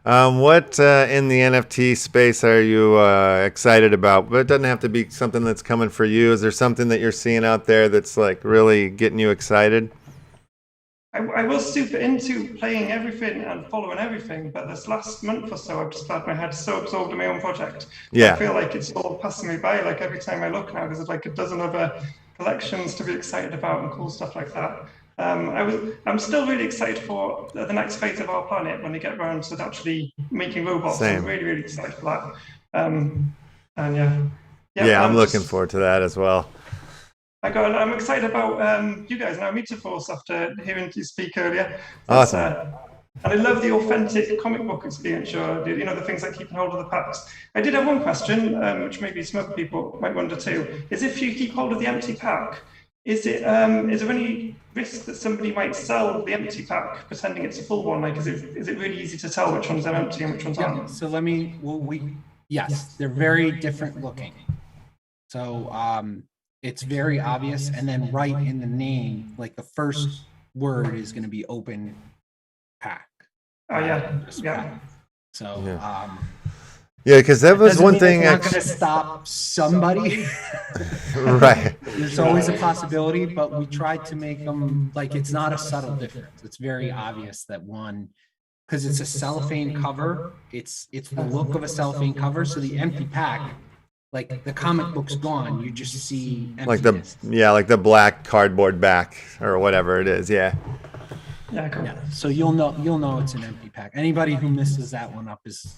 What in the NFT space are you excited about? But it doesn't have to be something that's coming for you. Is there something that you're seeing out there that's like really getting you excited? I was super into playing everything and following everything, but this last month or so, I've just had my head so absorbed in my own project. I feel like it's all passing me by. Like every time I look now, there's like a dozen other collections to be excited about and cool stuff like that. I'm still really excited for the next phase of our planet when they get around to actually making robots. I'm really, really excited for that. And I'm looking forward to that as well. I'm excited about you guys now, METAFORCE, after hearing you speak earlier. Awesome. And I love the authentic comic book experience, the things like keeping hold of the packs. I did have one question, which maybe some other people might wonder too, is if you keep hold of the empty pack, is there any risk that somebody might sell the empty pack pretending it's a full one? Like, is it really easy to tell which ones are empty and which ones aren't? So yes, they're very different looking. So it's very obvious, and then right in the name, like the first word is going to be open pack. Oh yeah. So because that was one thing. It's not going to stop somebody. Right. There's always a possibility, but we tried to make them like it's not a subtle difference. It's very obvious that one, because it's a cellophane cover. It's the look of a cellophane cover. So the empty pack, like the comic book's gone, you just see emptiness. like the black cardboard back or whatever it is. Yeah. Cool. Yeah. So you'll know it's an empty pack. Anybody who misses that one up is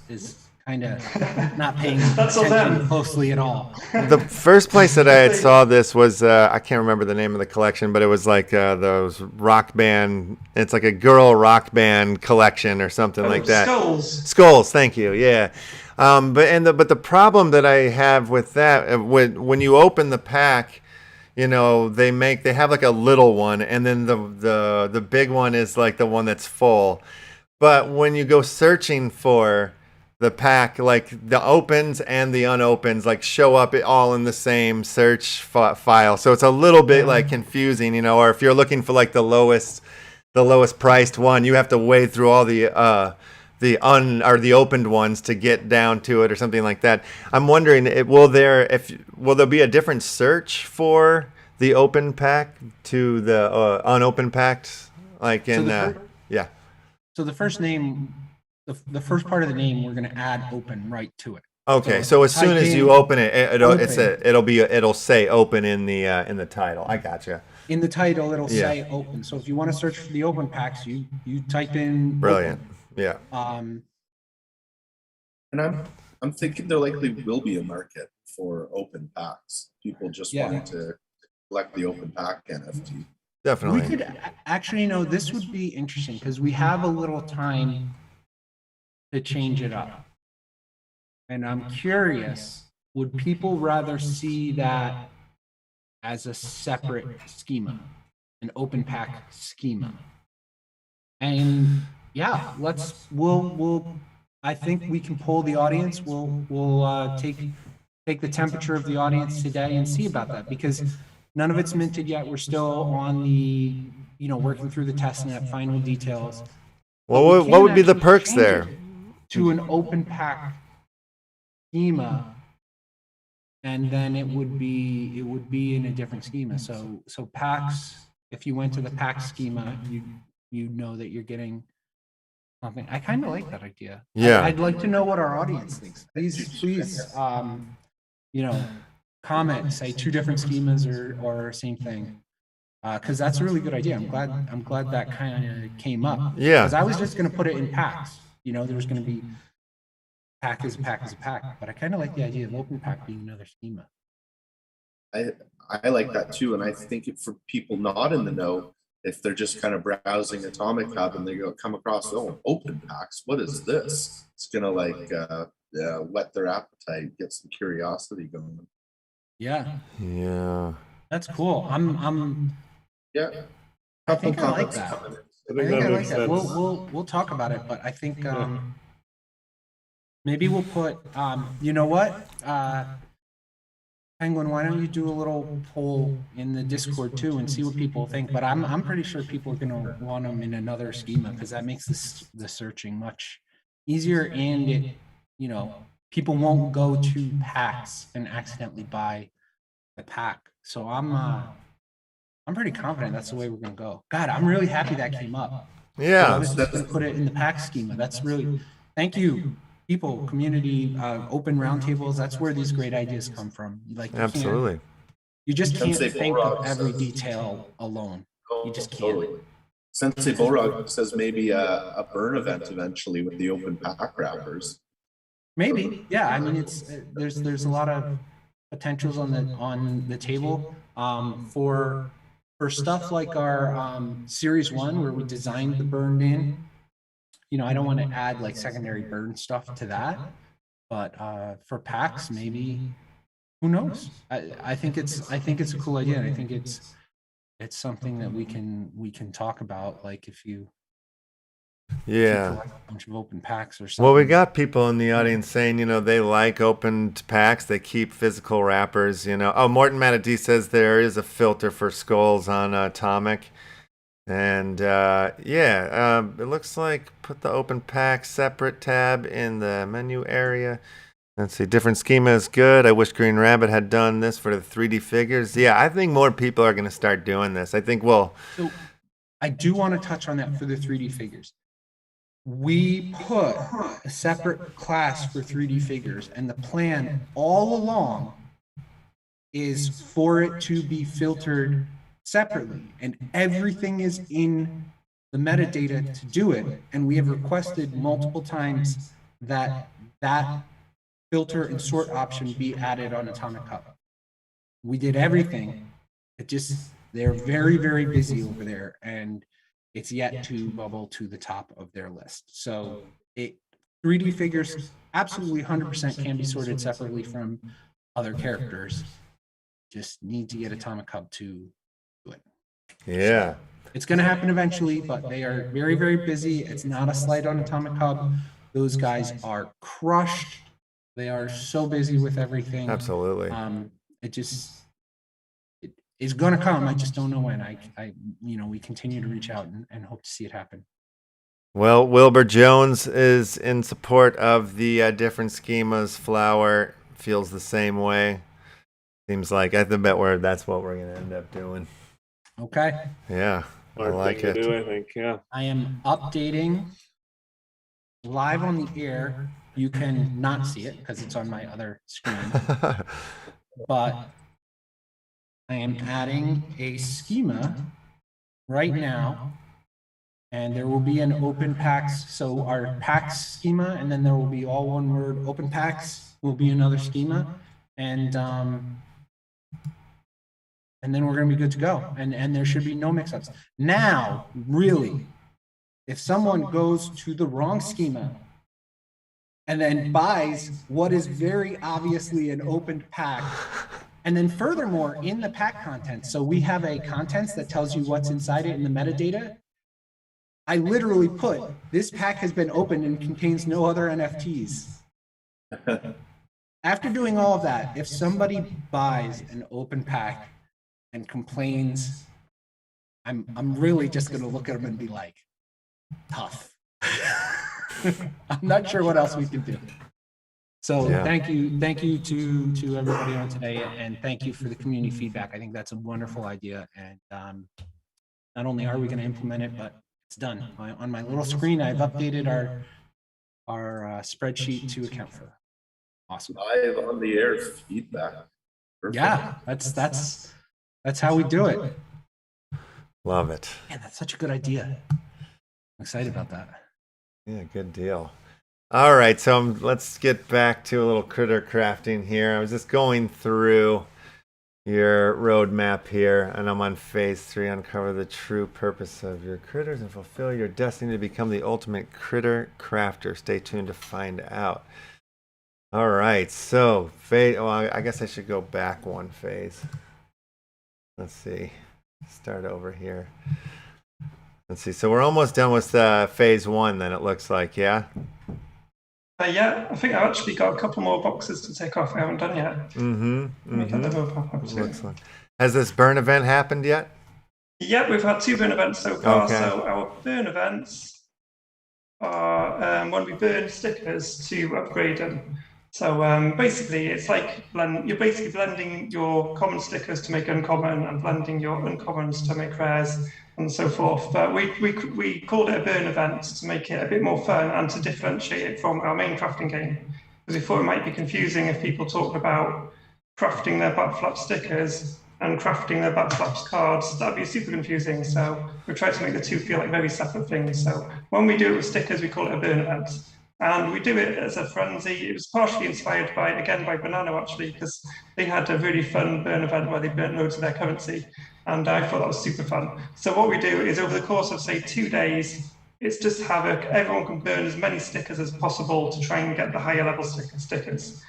kind of not paying attention closely at all. The first place that I had saw this was I can't remember the name of the collection, but it was like those rock band. It's like a girl rock band collection or something like that. Skulls. Thank you. Yeah. But the problem that I have with that, when you open the pack, they have like a little one, and then the big one is like the one that's full. But when you go searching for the pack, like the opens and the unopens like show up all in the same search file, so it's a little bit like confusing, or if you're looking for like the lowest priced one, you have to wade through all the opened ones to get down to it or something like that. I'm wondering, will there be a different search for the open pack to the unopened packs? Like So the first name, the first part of the name, we're going to add open right to it. Okay, so as soon as you open it, it'll say open in the title. I gotcha. In the title, it'll say open. So if you want to search for the open packs, you type in brilliant. Open. Yeah. And I'm thinking there likely will be a market for open packs. People just wanting to collect the open pack NFT. Definitely. We could actually, this would be interesting because we have a little time to change it up. And I'm curious, would people rather see that as a separate schema, an open pack schema? And yeah, we'll I think we can poll the audience. We'll take the temperature of the audience today and see about that, because none of it's minted yet. We're still on the, working through the testnet final details. Well, what would be the perks there? To an open pack schema, and then it would be in a different schema. So packs, if you went to the pack schema, you know that you're getting something. I kind of like that idea. Yeah. I'd like to know what our audience thinks. Please, comment, say 2 different schemas or same thing. Because that's a really good idea. I'm glad that kind of came up. Yeah. Because I was just going to put it in packs. There was going to be pack is a pack, but I kind of like the idea of open pack being another schema. I like that too, and I think for people not in the know, if they're just kind of browsing Atomic Hub and they come across open packs, what is this? It's gonna whet their appetite, get some curiosity going. Yeah, that's cool. I think I like that. I think that makes sense. We'll talk about it, but I think maybe we'll put you know what, Penguin, why don't you do a little poll in the Discord too and see what people think? But I'm pretty sure people are gonna want them in another schema, because that makes the searching much easier, and it, people won't go to packs and accidentally buy the pack. So I'm pretty confident that's the way we're gonna go. God, I'm really happy that came up. Yeah. I was just gonna put it in the pack schema. That's really, thank you, people, community, open roundtables. That's where these great ideas come from. Like, Absolutely. You just can't Sensei think of Borog every says- detail alone. You just can't. Totally. Sensei Borog says maybe a burn event eventually with the open pack wrappers. Maybe, yeah. I mean, it's there's a lot of potentials on the table for stuff like our series 1, where we designed the burned in. I don't want to add like secondary burn stuff to that, but for packs, maybe, who knows? I think it's a cool idea, and I think it's something that we can talk about. Like, if you collect a bunch of open packs or something. Well, we got people in the audience saying, they like opened packs. They keep physical wrappers, Oh, Morton Matadee says there is a filter for skulls on Atomic. And it looks like put the open pack separate tab in the menu area. Let's see, different schema is good. I wish Green Rabbit had done this for the 3D figures. Yeah, I think more people are going to start doing this. I think So I do want to touch on that for the 3D figures. We put a separate class for 3D figures, and the plan all along is for it to be filtered separately, and everything is in the metadata to do it. And we have requested multiple times that filter and sort option be added on Atomic Hub. We did everything. They're very, very busy over there, and it's yet to bubble to the top of their list. So 3D figures absolutely 100% can be sorted separately from other characters. Just need to get Atomic Hub to do it. Yeah. It's going to happen eventually, but they are very, very busy. It's not a slight on Atomic Hub. Those guys are crushed. They are so busy with everything. Absolutely. It is going to come. I just don't know when. We continue to reach out and hope to see it happen. Well, Wilbur Jones is in support of the different schemas. Flower feels the same way. Seems like that's what we're going to end up doing. Okay. Yeah, I like it. I think, yeah. I am updating live on the air. You can not see it because it's on my other screen, but I am adding a schema right now, and there will be an open packs. So our packs schema, and then there will be all one word open packs will be another schema. And and then we're going to be good to go. And there should be no mix-ups. Now, really, if someone goes to the wrong schema and then buys what is very obviously an opened pack, and then furthermore, in the pack content, so we have a contents that tells you what's inside it in the metadata. I literally put, this pack has been opened and contains no other NFTs. After doing all of that, if somebody buys an open pack and complains, I'm really just going to look at them and be like, tough. I'm not sure what else we can do. So thank you to everybody on today, and thank you for the community feedback. I think that's a wonderful idea, and not only are we going to implement it, but it's done. On my little screen, I've updated our spreadsheet to account for. Awesome. Live on the air feedback. Perfect. Yeah, that's how we do it. Love it. Yeah, that's such a good idea. I'm excited about that. Yeah, good deal. All right, so let's get back to a little critter crafting here. I was just going through your roadmap here, and I'm on phase 3. Uncover the true purpose of your critters and fulfill your destiny to become the ultimate critter crafter. Stay tuned to find out. All right, so phase. Oh, I guess I should go back one phase. Let's see. Start over here. Let's see. So we're almost done with phase 1. Then it looks like, yeah. Yeah, I think I've actually got a couple more boxes to take off. I haven't done yet. Looks like. Has this burn event happened yet? Yeah, we've had 2 burn events so far. Okay. So our burn events are when we burn stickers to upgrade them. So basically, it's like you're basically blending your common stickers to make uncommon, and blending your uncommons to make rares, and so forth. But we called it a burn event to make it a bit more fun and to differentiate it from our main crafting game, because we thought it might be confusing if people talked about crafting their Batflap stickers and crafting their Batflaps cards. That'd be super confusing. So we tried to make the two feel like very separate things. So when we do it with stickers, we call it a burn event. And we do it as a frenzy. It was partially inspired by Banana, actually, because they had a really fun burn event where they burnt loads of their currency. And I thought that was super fun. So what we do is over the course of, say, 2 days, it's just havoc. Everyone can burn as many stickers as possible to try and get the higher level stickers.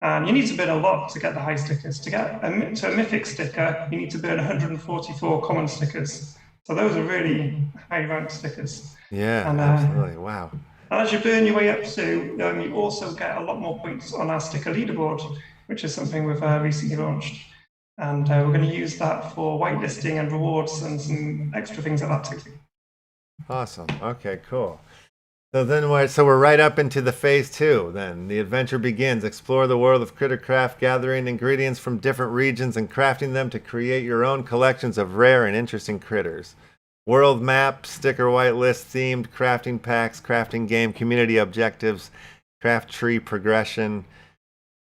And you need to burn a lot to get the high stickers. To get a mythic sticker, you need to burn 144 common stickers. So those are really high ranked stickers. Yeah, and, absolutely. Wow. And as you burn your way up to, you also get a lot more points on our sticker leaderboard, which is something we've recently launched. And we're going to use that for whitelisting and rewards and some extra things like that too. Awesome. Okay, cool. So then we're right up into the phase 2 then. The adventure begins. Explore the world of Crittercraft, gathering ingredients from different regions and crafting them to create your own collections of rare and interesting critters. World map, sticker whitelist, themed crafting packs, crafting game, community objectives, craft tree progression,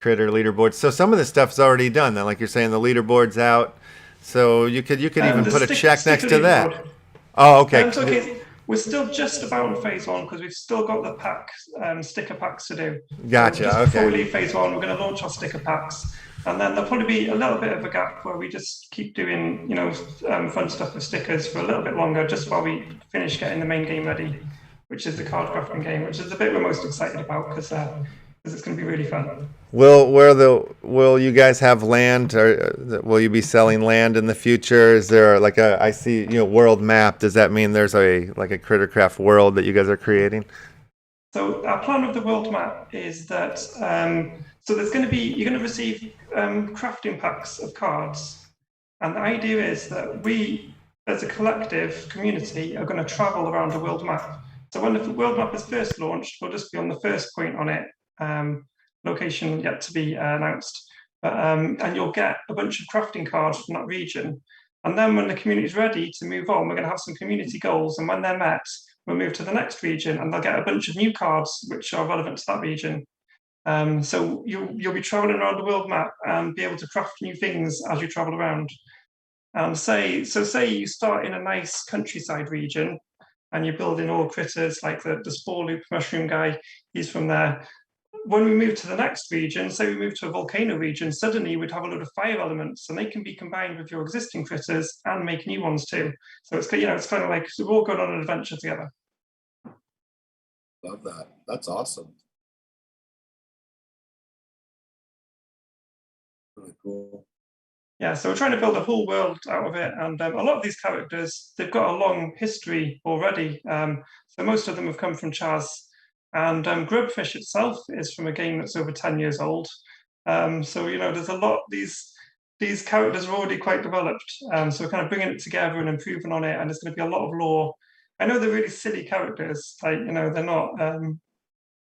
critter leaderboards. So some of this stuff's already done then, like you're saying, the leaderboard's out. So you could even put a check next to that. Oh, okay. It's okay. We're still just about in phase 1 because we've still got the sticker packs to do. Gotcha. So okay. Before we leave phase 1, we're going to launch our sticker packs. And then there'll probably be a little bit of a gap where we just keep doing, fun stuff with stickers for a little bit longer, just while we finish getting the main game ready, which is the card crafting game, which is the bit we're most excited about because it's going to be really fun. Will you guys have land, or will you be selling land in the future? Is there I see world map? Does that mean there's a Crittercraft world that you guys are creating? So our plan with the world map is that so you're going to receive crafting packs of cards, and the idea is that we, as a collective community, are going to travel around the world map. So when the world map is first launched, we'll just be on the first point on it, location yet to be announced, and you'll get a bunch of crafting cards from that region. And then when the community is ready to move on, we're going to have some community goals, and when they're met, we'll move to the next region, and they'll get a bunch of new cards which are relevant to that region. So you'll be traveling around the world map and be able to craft new things as you travel around. And say you start in a nice countryside region and you're building all critters like the spore loop mushroom guy, he's from there. when we move to the next region, say we move to a volcano region, suddenly we'd have a lot of fire elements, and they can be combined with your existing critters and make new ones too. So it's, you know, it's kind of like we're all going on an adventure together. Love that. That's awesome. Really cool. Yeah, so we're trying to build a whole world out of it, and a lot of these characters, they've got a long history already. So most of them have come from Chaz, and Grub Fish itself is from a game that's over 10 years old. So, you know, there's a lot, these characters are already quite developed, so we're kind of bringing it together and improving on it, and there's going to be a lot of lore. I know they're really silly characters, like, you know, they're not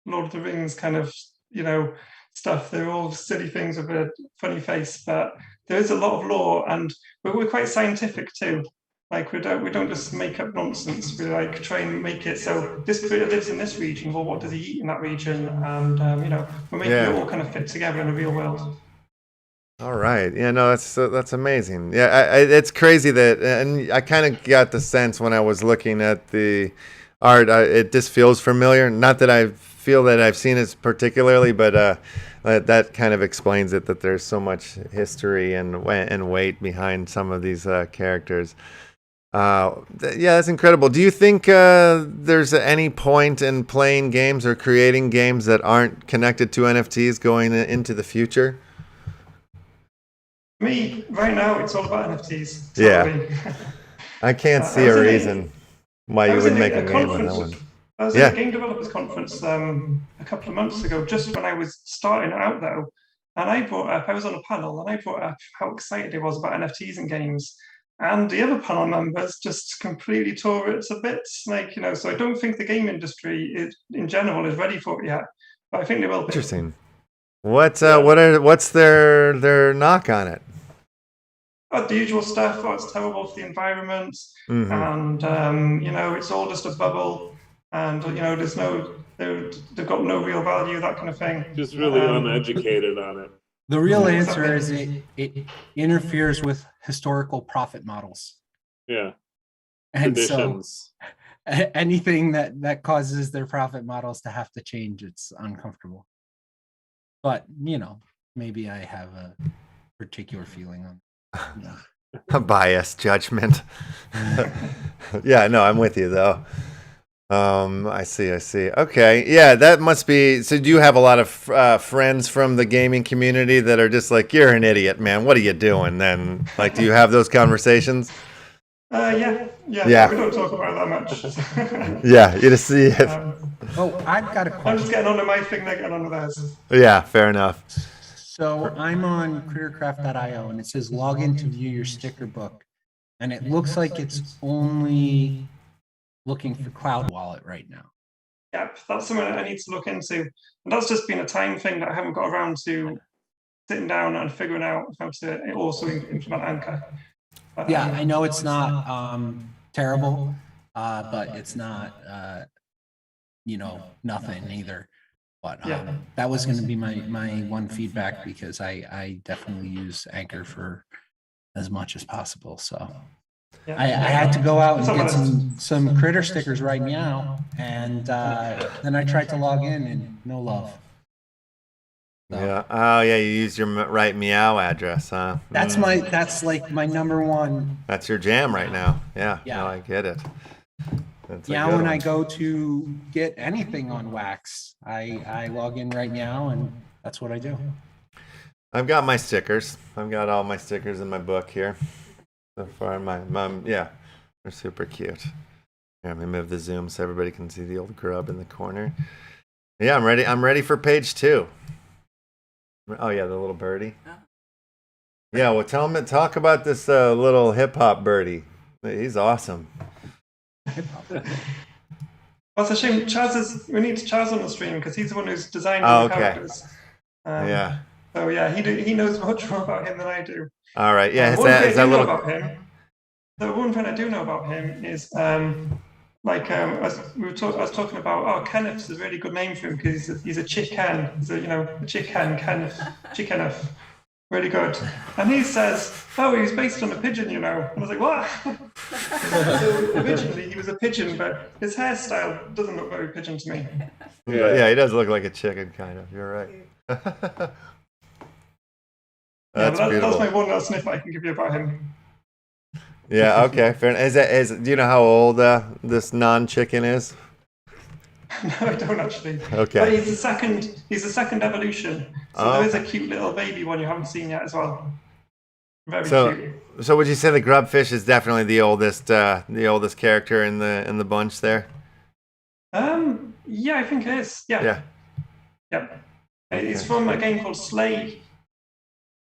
Lord of the Rings kind of, you know, stuff. They're all silly things with a funny face, but there is a lot of lore, and we're quite scientific too. Like we don't just make up nonsense. We like try and make it so this critter lives in this region. Well, what does he eat in that region? And you know, we're making it all kind of fit together in the real world. All right. Yeah, no, that's amazing. Yeah, it's crazy that, and I kind of got the sense when I was looking at the art, it just feels familiar. Not that I feel that I've seen it particularly, but that kind of explains it, that there's so much history and weight behind some of these characters. Yeah, that's incredible. Do you think there's any point in playing games or creating games that aren't connected to NFTs going into the future? Me, right now, it's all about NFTs. Totally. Yeah. I can't see a reason why you would make a game on that one. I was at a game developers conference a couple of months ago, just when I was starting out though, and I was on a panel, and I brought up how excited I was about NFTs and games. And the other panel members just completely tore it to bits, like, you know. So I don't think the game industry in general is ready for it yet, but I think they will be. Interesting. What's their knock on it? Oh, the usual stuff. Oh, it's terrible for the environment, and you know, it's all just a bubble, and you know, they've got no real value, that kind of thing. Just really uneducated on it. The real answer is it interferes with historical profit models. Yeah. And traditions. So anything that causes their profit models to have to change, it's uncomfortable. But, you know, maybe I have a particular feeling on a biased judgment. Yeah, no, I'm with you though. I see. Okay, yeah, that must be. So, do you have a lot of friends from the gaming community that are just like, "You're an idiot, man. What are you doing?" Then, like, do you have those conversations? Yeah. We don't talk about that much. Yeah, you just see it. I've got a question. I'm just getting onto my thing, they're getting onto theirs. Yeah, fair enough. So I'm on Crittercraft.io, and it says log in to view your sticker book, and it looks like it's only looking for Cloud Wallet right now. Yep, that's something that I need to look into. And that's just been a time thing that I haven't got around to sitting down and figuring out how to also implement Anchor. But, yeah, I know it's not terrible, but it's not, you know, nothing either. But that was going to be my one feedback, because I definitely use Anchor for as much as possible. So I had to go out and get some critter stickers right now, and then I tried to log in and no love. So, yeah. Oh yeah, you used your right meow address, huh? That's like my number one. That's your jam right now. Yeah. No, I get it. Yeah, when I go to get anything on Wax, I log in right now, and that's what I do. I've got my stickers. I've got all my stickers in my book here. So far, my mom, yeah, they're super cute. Here, let me move the zoom so everybody can see the old grub in the corner. Yeah, I'm ready. I'm ready for page 2. Oh yeah, the little birdie. Yeah, well, talk about this little hip hop birdie. He's awesome. Well, it's a shame. We need Chaz on the stream, because he's the one who's designed all the characters. Yeah. So yeah, he knows much more about him than I do. All right. Yeah. One thing I do know about him. The one thing I do know about him is I was talking about. Oh, Kenneth's is a really good name for him, because he's a chick hen. He's a chick hen, Kenneth, Chickenneth. Really good. And he says, "Oh, he's based on a pigeon, you know." And I was like, "What?" So originally he was a pigeon, but his hairstyle doesn't look very pigeon to me. Yeah, he does look like a chicken, kind of. You're right. That's beautiful. That's my one little sniff I can give you about him. Yeah, okay. Fair enough. Do you know how old this non-chicken is? No, I don't actually. Okay. But he's the second evolution. So Oh, there is a cute little baby one you haven't seen yet as well. Very So, cute. so would you say the grub fish is definitely the oldest character in the bunch there? Yeah, I think it is. Yeah. Yeah. Yep. It's from a game called Slay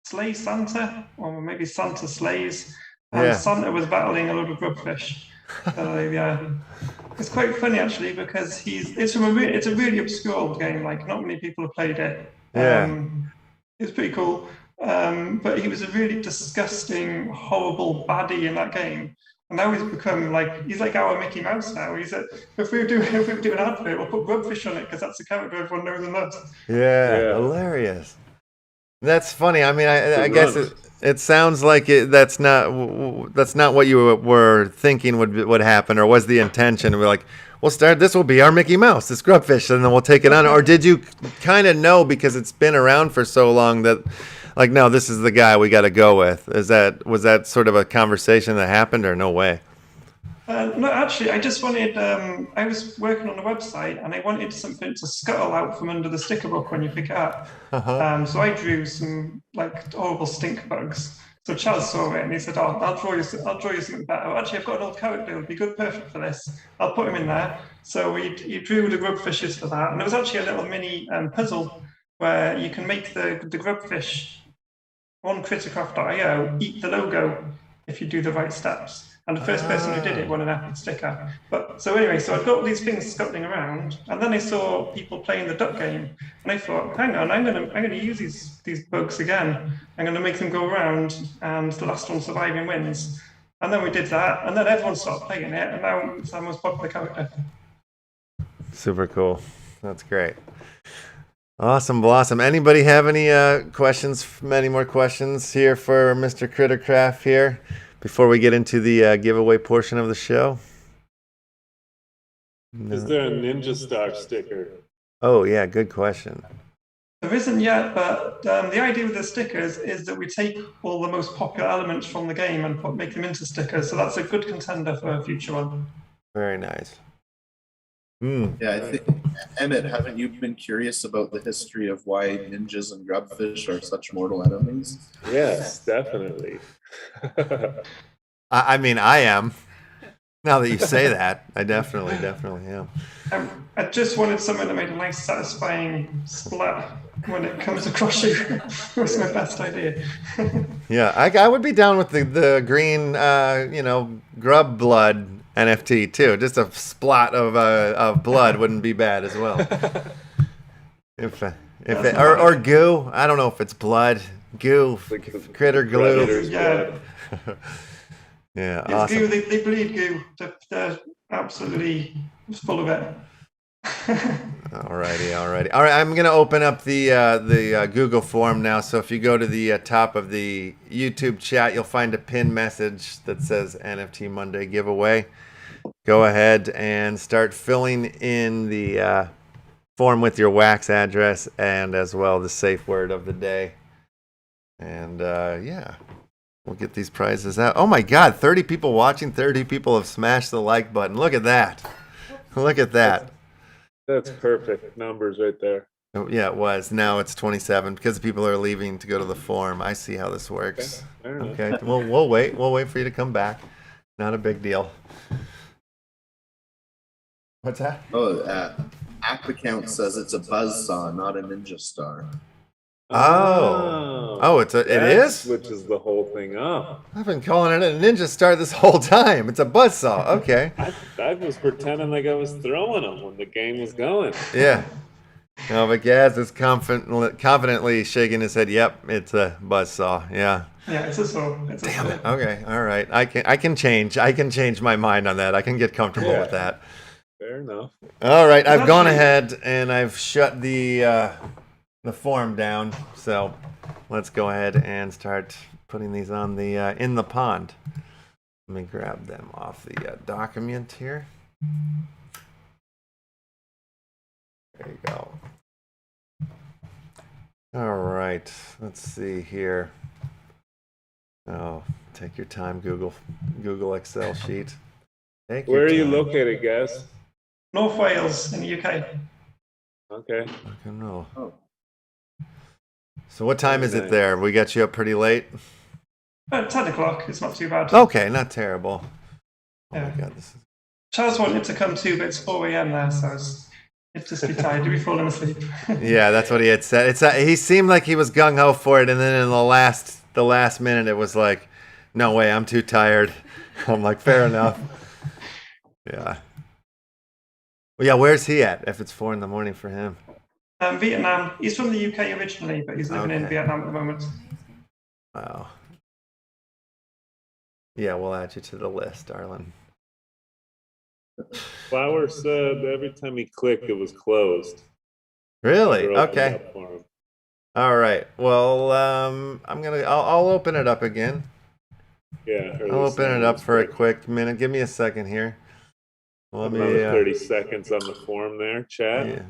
Santa, or maybe Santa Slays. And Yeah. Santa was battling a load of grubfish. Yeah. It's quite funny actually because it's a really obscure old game. Like not many people have played it. Yeah. It's pretty cool. But he was a really disgusting, horrible baddie in that game. And now he's like our Mickey Mouse now. If we do an advert, we'll put Grubfish on it because that's a character everyone knows and loves. Yeah, hilarious. That's funny. I mean, I guess it sounds like that's not what you were thinking would happen, or was the intention. We're like, we'll start. This will be our Mickey Mouse, this grubfish, and then we'll take it on. Or did you kind of know because it's been around for so long that, like, no, this is the guy we got to go with? Was that sort of a conversation that happened, or no way? No, actually, I just wanted. I was working on a website, and I wanted something to scuttle out from under the sticker book when you pick it up. So I drew some like horrible stink bugs. So Charles saw it, and he said, "Oh, I'll draw you something better. Actually, I've got an old character. It'll be perfect for this. I'll put him in there." So he drew the grubfishes for that, and there was actually a little mini puzzle where you can make the grubfish on Crittercraft.io eat the logo if you do the right steps. And the first person who did it won an epic sticker. So I've got all these things scuttling around, and then I saw people playing the duck game, and I thought, hang on, I'm gonna use these bugs again. I'm gonna make them go around, and the last one surviving wins. And then we did that, and then everyone started playing it, and now it's our most popular character. Super cool. That's great. Awesome, Blossom. Anybody have any questions? Any more questions here for Mr. Crittercraft here before we get into the giveaway portion of the show? No. Is there a Ninja Star sticker? Oh yeah, good question. There isn't yet, but the idea with the stickers is that we take all the most popular elements from the game and make them into stickers. So that's a good contender for a future one. Very nice. Yeah, I think, Emmett, haven't you been curious about the history of why ninjas and grubfish are such mortal enemies? Yes, definitely. I mean, I am. Now that you say that, I definitely am. I just wanted something that made a nice, satisfying splat when it comes across you. It was my best idea. Yeah, I would be down with the green, grub blood NFT too. Just a splat of blood wouldn't be bad as well. Or goo. I don't know if it's blood, goo, critter glue. Yeah. Yeah, It's awesome. goo. They bleed goo. They're absolutely full of it. Alrighty. All right, I'm gonna open up the Google form now. So if you go to the top of the YouTube chat, you'll find a pinned message that says NFT Monday giveaway. Go ahead and start filling in the form with your wax address and as well the safe word of the day. And yeah, we'll get these prizes out. Oh my God, 30 people watching, 30 people have smashed the like button. Look at that. Look at that. That's perfect numbers right there. Oh, yeah, it was. Now it's 27 because people are leaving to go to the forum. I see how this works. Okay, we'll wait. We'll wait for you to come back. Not a big deal. What's that? Oh, app account says it's a buzzsaw, not a ninja star. Oh, it is? Switches the whole thing up. I've been calling it a ninja star this whole time. It's a buzzsaw. Okay. I was pretending like I was throwing them when the game was going. Yeah. No, but Gaz is confidently shaking his head. Yep, it's a buzzsaw. Yeah. Yeah, it's a saw. Damn it. Okay. All right. I can change my mind on that. I can get comfortable with that. Fair enough. All right. I've gone ahead and I've shut the form down. So let's go ahead and start putting these on the in the pond. Let me grab them off the document here. There you go. All right, let's see here. Oh, take your time, Google Excel sheet. Where are you located, guys? North Wales in the UK. Okay. I don't know. Oh. So what time is it there? We got you up pretty late? 10 o'clock, it's not too bad. Okay, not terrible. Oh Yeah. my God, this is... Charles wanted to come too, but it's 4 a.m. there, so it's just be tired. You'll be falling asleep. Yeah, that's what he had said. He seemed like he was gung ho for it, and then in the last minute, it was like, no way, I'm too tired. I'm like, fair enough. Yeah. Well, yeah, where's he at? If it's 4 a.m. for him. Vietnam. He's from the UK originally, but he's living in Okay. Vietnam at the moment. Wow. Yeah, we'll add you to the list, darling. Flower said every time he clicked, it was closed. Really? Never opened Okay. up for him. All right. Well, I'll open it up again. Yeah. I'll open it up for a quick minute. Give me a second here. Let me. Another 30 seconds on the form there, chat. Yeah.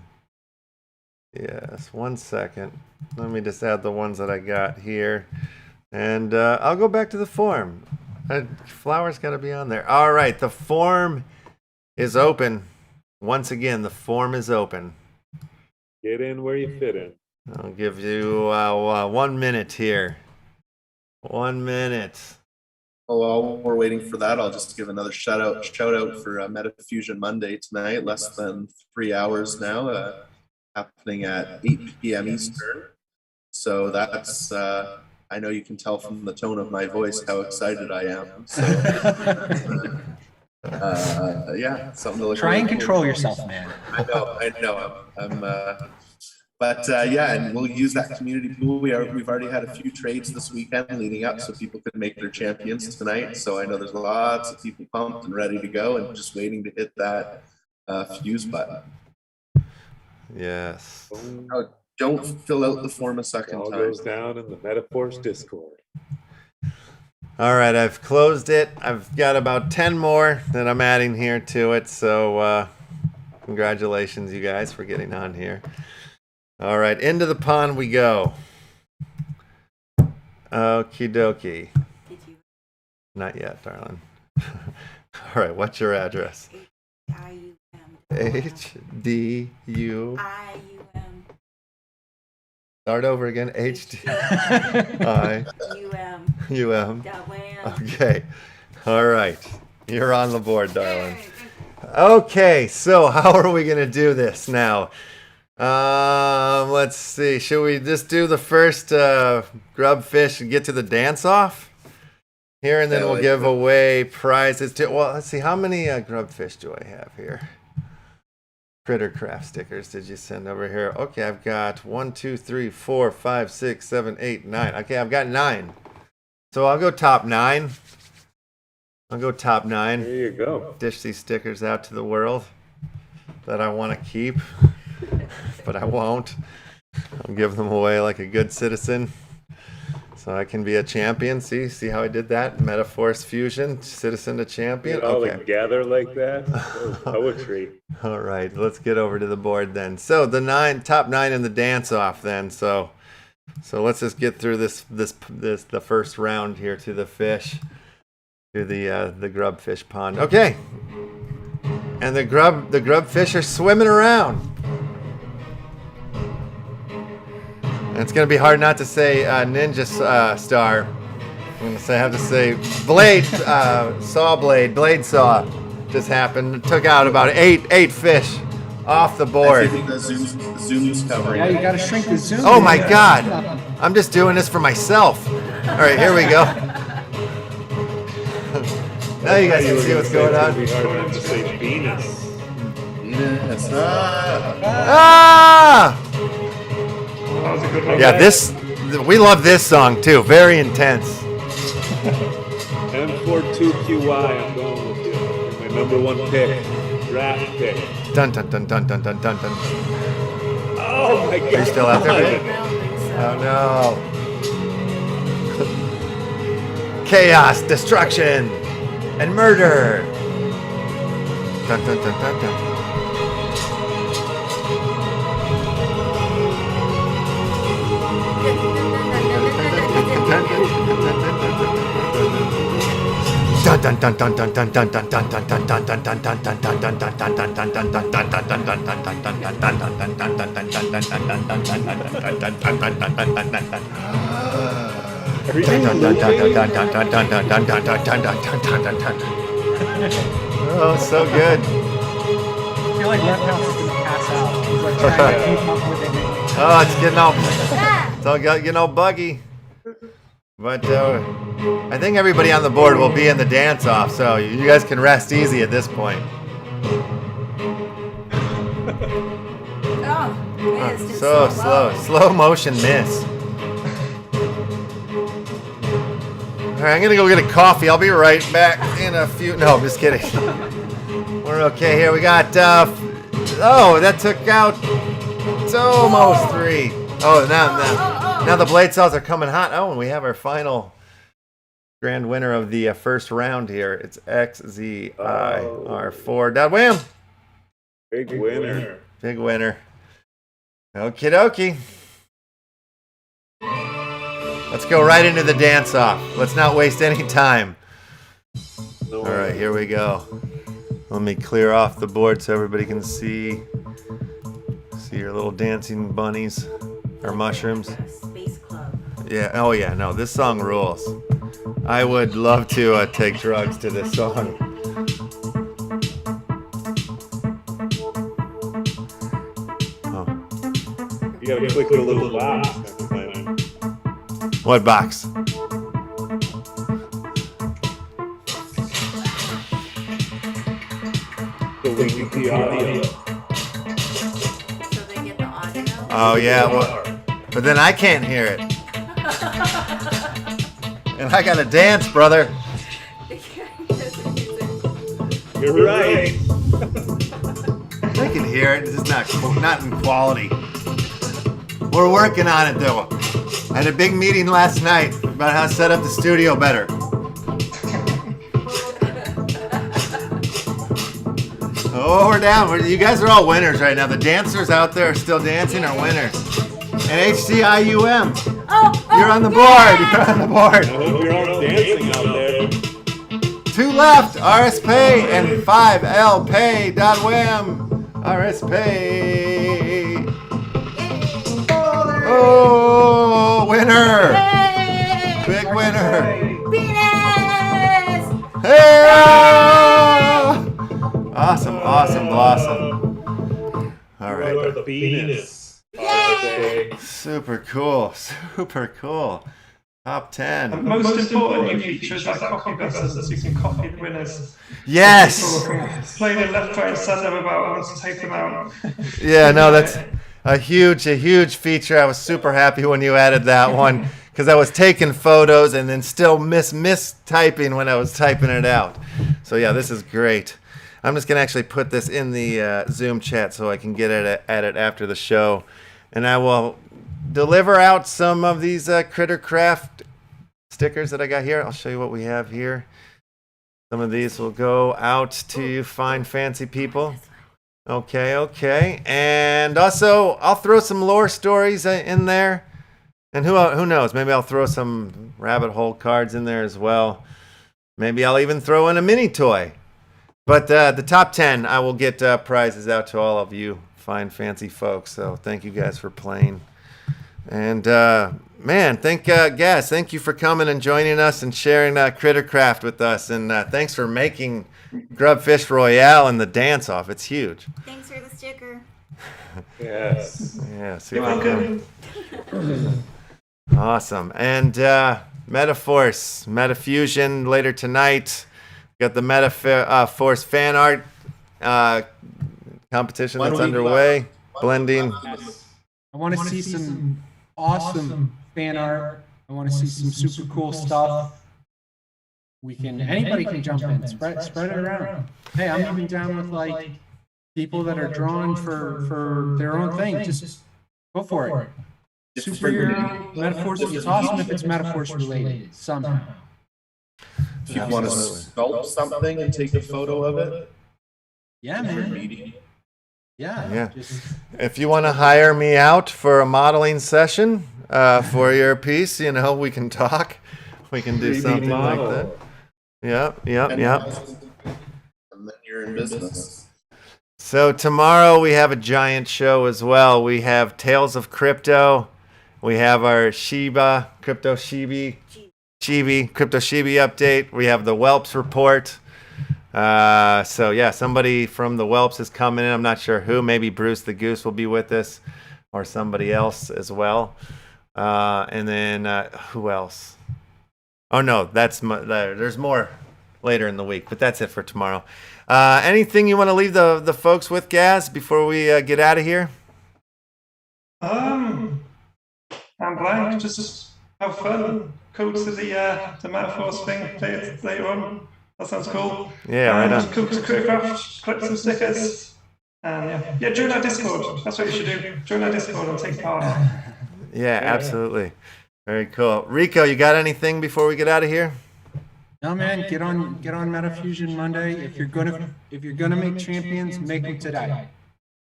Yes, 1 second. Let me just add the ones that I got here, and I'll go back to the form. Flower's got to be on there. All right, the form is open. Once again, the form is open. Get in where you fit in. I'll give you 1 minute here. 1 minute. While we're waiting for that, I'll just give another shout out for MetaFusion Monday tonight, less than 3 hours now, happening at 8 p.m. Eastern. So that's, I know you can tell from the tone of my voice how excited I am. So, yeah, something to look Try and forward to. control yourself, man. I know. But yeah, and we'll use that community pool. We've already had a few trades this weekend leading up, so people could make their champions tonight. So I know there's lots of people pumped and ready to go, and just waiting to hit that fuse button. Yes. Now, don't fill out the form a second All time. goes down in the METAFORCE Discord. All right, I've closed it. I've got about 10 more that I'm adding here to it. So congratulations, you guys, for getting on here. All right, into the pond we go. Okie dokie. Did you? Not yet, darling. All right, what's your address? HDUM. HDU. IUM. Start over again. HDUM. UM. Okay. All right. You're on the board, darling. Okay, so how are we going to do this now? Let's see. Should we just do the first grub fish and get to the dance off here, and then we'll give away prizes to. Well, let's see. How many grub fish do I have here? Crittercraft stickers. Did you send over here? Okay, I've got 1, 2, 3, 4, 5, 6, 7, 8, 9. Okay, I've got 9. So I'll go top 9. I'll go top 9. There you go. Dish these stickers out to the world that I want to keep, but I won't. I'll give them away like a good citizen so I can be a champion. See how I did that? METAFORCE fusion, citizen to champion. Get all Okay. together like that. Poetry. All right, let's get over to the board then. So the top 9 in the dance off then. So let's just get through the first round here to the fish, to the grub fish pond. Okay. And the grub fish are swimming around. And it's gonna be hard not to say ninja star. I'm gonna have to say blade blade saw just happened. Took out about eight fish off the board. I think the zoom's covering. Yeah, you gotta shrink the zoom. Oh my God! I'm just doing this for myself. All right, here we go. Now you guys can see what's going on. It's hard not to say Venus. Yes. Ah! That was a good one. Yeah, we love this song too. Very intense. M42QY, I'm going with you. My number 1 pick. Draft pick. Dun dun dun dun dun dun dun dun. Oh my God. Are you still out there, babe? I don't think so. Oh no. Chaos, destruction. and murder. Dun, dun, dun, dun, dun. Oh, so good. I feel like Left House is gonna pass out. He's like trying to keep up with it. Oh, it's getting all buggy. But I think everybody on the board will be in the dance-off, so you guys can rest easy at this point. Oh, missed. So slow motion miss. All right, I'm gonna go get a coffee. I'll be right back in a few. No, I'm just kidding. We're okay here. We got. Oh, that took out. It's almost 3. Oh, now the blade saws are coming hot. Oh, and we have our final grand winner of the first round here. It's XZIR4. Dot wham! Big winner. Big winner. Okie dokie. Let's go right into the dance-off. Let's not waste any time. All right, here we go. Let me clear off the board so everybody can see your little dancing bunnies or mushrooms. Space Club. Yeah. Oh yeah. No, this song rules. I would love to take drugs to this song. Oh. You gotta click the little box. What box? So we can see audio. So they get the audio. Oh yeah. Well, but then I can't hear it. And I gotta dance, brother. You're right. I can hear it. It's just not in quality. We're working on it though. I had a big meeting last night about how to set up the studio better. Oh, we're down. You guys are all winners right now. The dancers out there are still dancing are winners. And HCIUM, you're on the board. You're on the board. I hope you're all dancing out there. 2 left. RS Pay and 5L Pay. Wham. RS Pay. Oh, winner. Big winner. Venus! Hey! Awesome. All right. The Venus. Super cool. Top 10. And most important new features like copy buses, so you can copy the winners. Yes. Play the left, right, and center without having to take them out. Yeah, no, that's a huge feature. I was super happy when you added that one because I was taking photos and then still mistyping when I was typing it out. So yeah, this is great. I'm just gonna actually put this in the Zoom chat so I can get at it after the show, and I will deliver out some of these Crittercraft stickers that I got here. I'll show you what we have here. Some of these will go out to you fine, fancy people. Okay. And also, I'll throw some lore stories in there. And who knows? Maybe I'll throw some rabbit hole cards in there as well. Maybe I'll even throw in a mini toy. But the top 10, I will get prizes out to all of you fine, fancy folks. So thank you guys for playing. And man, thank you for coming and joining us and sharing Crittercraft with us. And thanks for making Grub Fish Royal and the dance-off. It's huge. Thanks for the sticker. Yes. Yeah, super cool. Awesome. And METAFORCE, MetaFusion later tonight. Got the METAFORCE fan art competition that's underway. Blending. I want to see some awesome fan art. I want to see some super cool stuff. Anybody can jump in. Spread it around. Hey, I'm even down with like people that are drawn for their own thing. Just go for it. Superhero, METAFORCE. It's awesome if it's METAFORCE related somehow. If you want to sculpt something and take a photo of it, Yeah, man. Yeah. Just, If you want to hire me out for a modeling session for your piece, you know, we can talk. We can do 3D something model. like that. Yep. and then you're in business. So tomorrow we have a giant show as well. We have Tales of Crypto. We have our Crypto Shibi update. We have the Whelps report. So yeah, somebody from the Whelps is coming in. I'm not sure who. Maybe Bruce the Goose will be with us, or somebody else as well. And then who else? Oh no, there's more later in the week, but that's it for tomorrow. Anything you want to leave the folks with, Gaz, before we get out of here? I'm blank. Just have fun. Cool to the METAFORCE thing later on. That sounds cool. Yeah, right on. Just cool to Crittercraft, collect some stickers. And yeah, join our Discord. That's what you should do. Join our Discord and take part. Yeah, absolutely. Very cool. Rico, you got anything before we get out of here? no, man, get on MetaFusion Monday. If you're gonna make champions, make them today.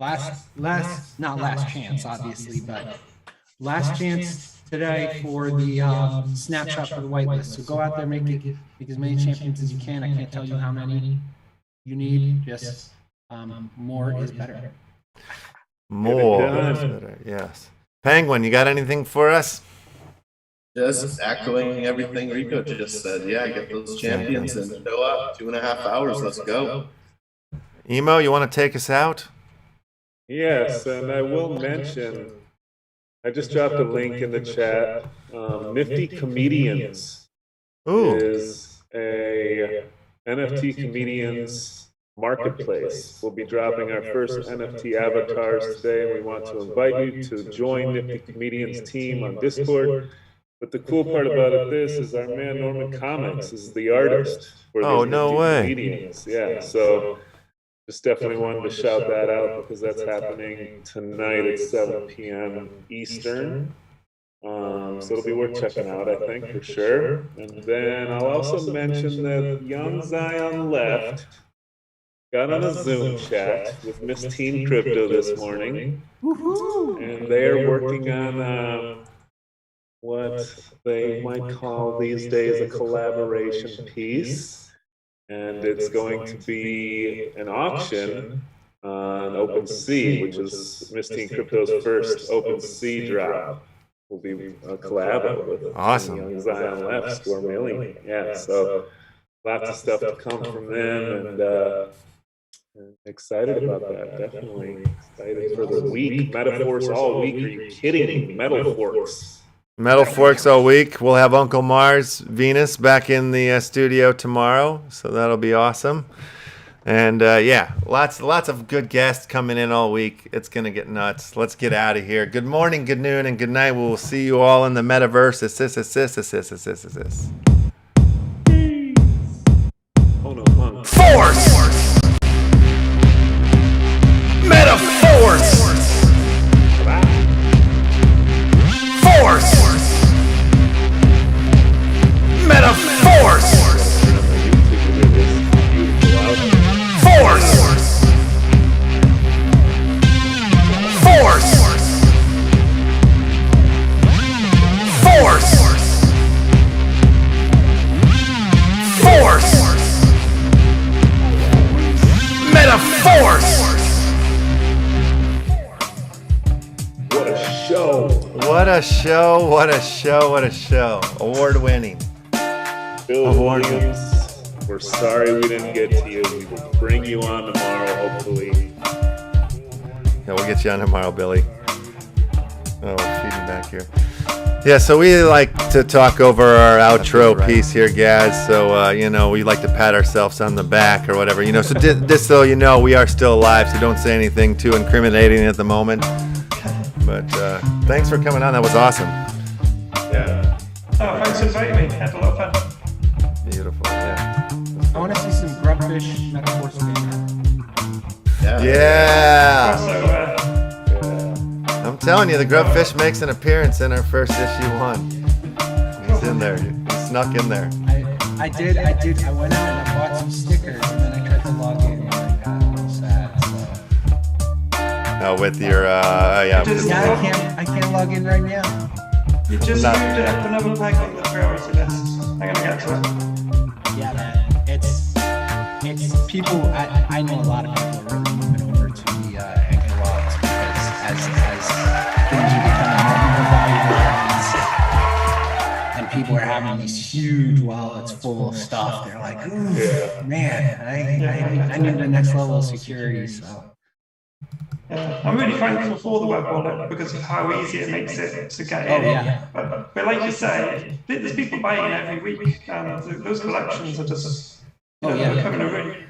Not last chance, obviously, but last chance today for the snapshot for the whitelist. So go out there, make as many champions as you can. I can't tell you how many you need. Just more is better. More done. is better. Yes. Penguin, you got anything for us? Just echoing everything Rico just said. Yeah, get those champions and show up. 2.5 hours. Let's go. Emo, you want to take us out? Yes, and I will mention, I just dropped a link in the chat. Nifty Comedians Ooh. is a NFT comedians marketplace. We'll be dropping our first NFT avatars today, and we want to invite you to join Nifty Comedians team on Discord. But the cool part about this is our man Norman Comics is the artist for Oh, these no Nifty way. Comedians. Yeah, so just definitely wanted to shout that out because that's happening tonight at 7 p.m. Eastern. So it'll be worth checking out, I think, for sure. And then I'll also mention that Young Zion Left got on a Zoom chat with Miss Teen Crypto this morning. And they're working on what they might call these days a collaboration piece. And it's going to be an auction on OpenSea, which is Miss Teen Crypto's first OpenSea drop. Will be a collab with Awesome. Young Zion Left, Score Millie. Yeah, so lots of stuff to come from them, and excited about that. Definitely excited for the week. METAFORCE all week. Are you kidding me? METAFORCE. Metal Forks all week. We'll have Uncle Mars Venus back in the studio tomorrow, so that'll be awesome. And yeah, lots of good guests coming in all week. It's gonna get nuts. Let's get out of here. Good morning, good noon, and good night. We'll see you all in the metaverse. Assist. Oh no, Monk. Force! Metaforce! Force! Metaforce! Force! Force! Force! Force! METAFORCE! What a show! What a show, what a show, what a show. Award winning. Bill Award. Williams, we're sorry we didn't get to you. We will bring you on tomorrow, hopefully. Yeah, we'll get you on tomorrow, Billy. Oh, feeding back here. Yeah, so we like to talk over our outro piece here, guys. So, you know, we like to pat ourselves on the back or whatever. You know, so just so you know, we are still alive, so don't say anything too incriminating at the moment. But thanks for coming on. That was awesome. Yeah. Oh, thanks for inviting me. Had a lot of fun. Beautiful. Yeah. I want to see some Grub Fish METAFORCE banner. Yeah. Also, I'm telling you, the Grub Fish makes an appearance in our first issue 1. He's in there. He snuck in there. I I did. I went out and I bought some stickers, and then I tried to log in, and I got a little sad. So. With your yeah. Yeah, I can't log in right now. You just moved it up another peg on the priority list. I'm gonna get to it. Yeah, man. It's people. I know a lot of people are really moving over to the anchor wallets because as things are becoming more valuable and people are having these huge wallets full of stuff, they're like, ooh, man, I need the next level of security. So. I'm really thankful for the web wallet because of how easy it makes it to get in. Yeah. But like you say, there's people buying it every week, and those collections are just becoming a really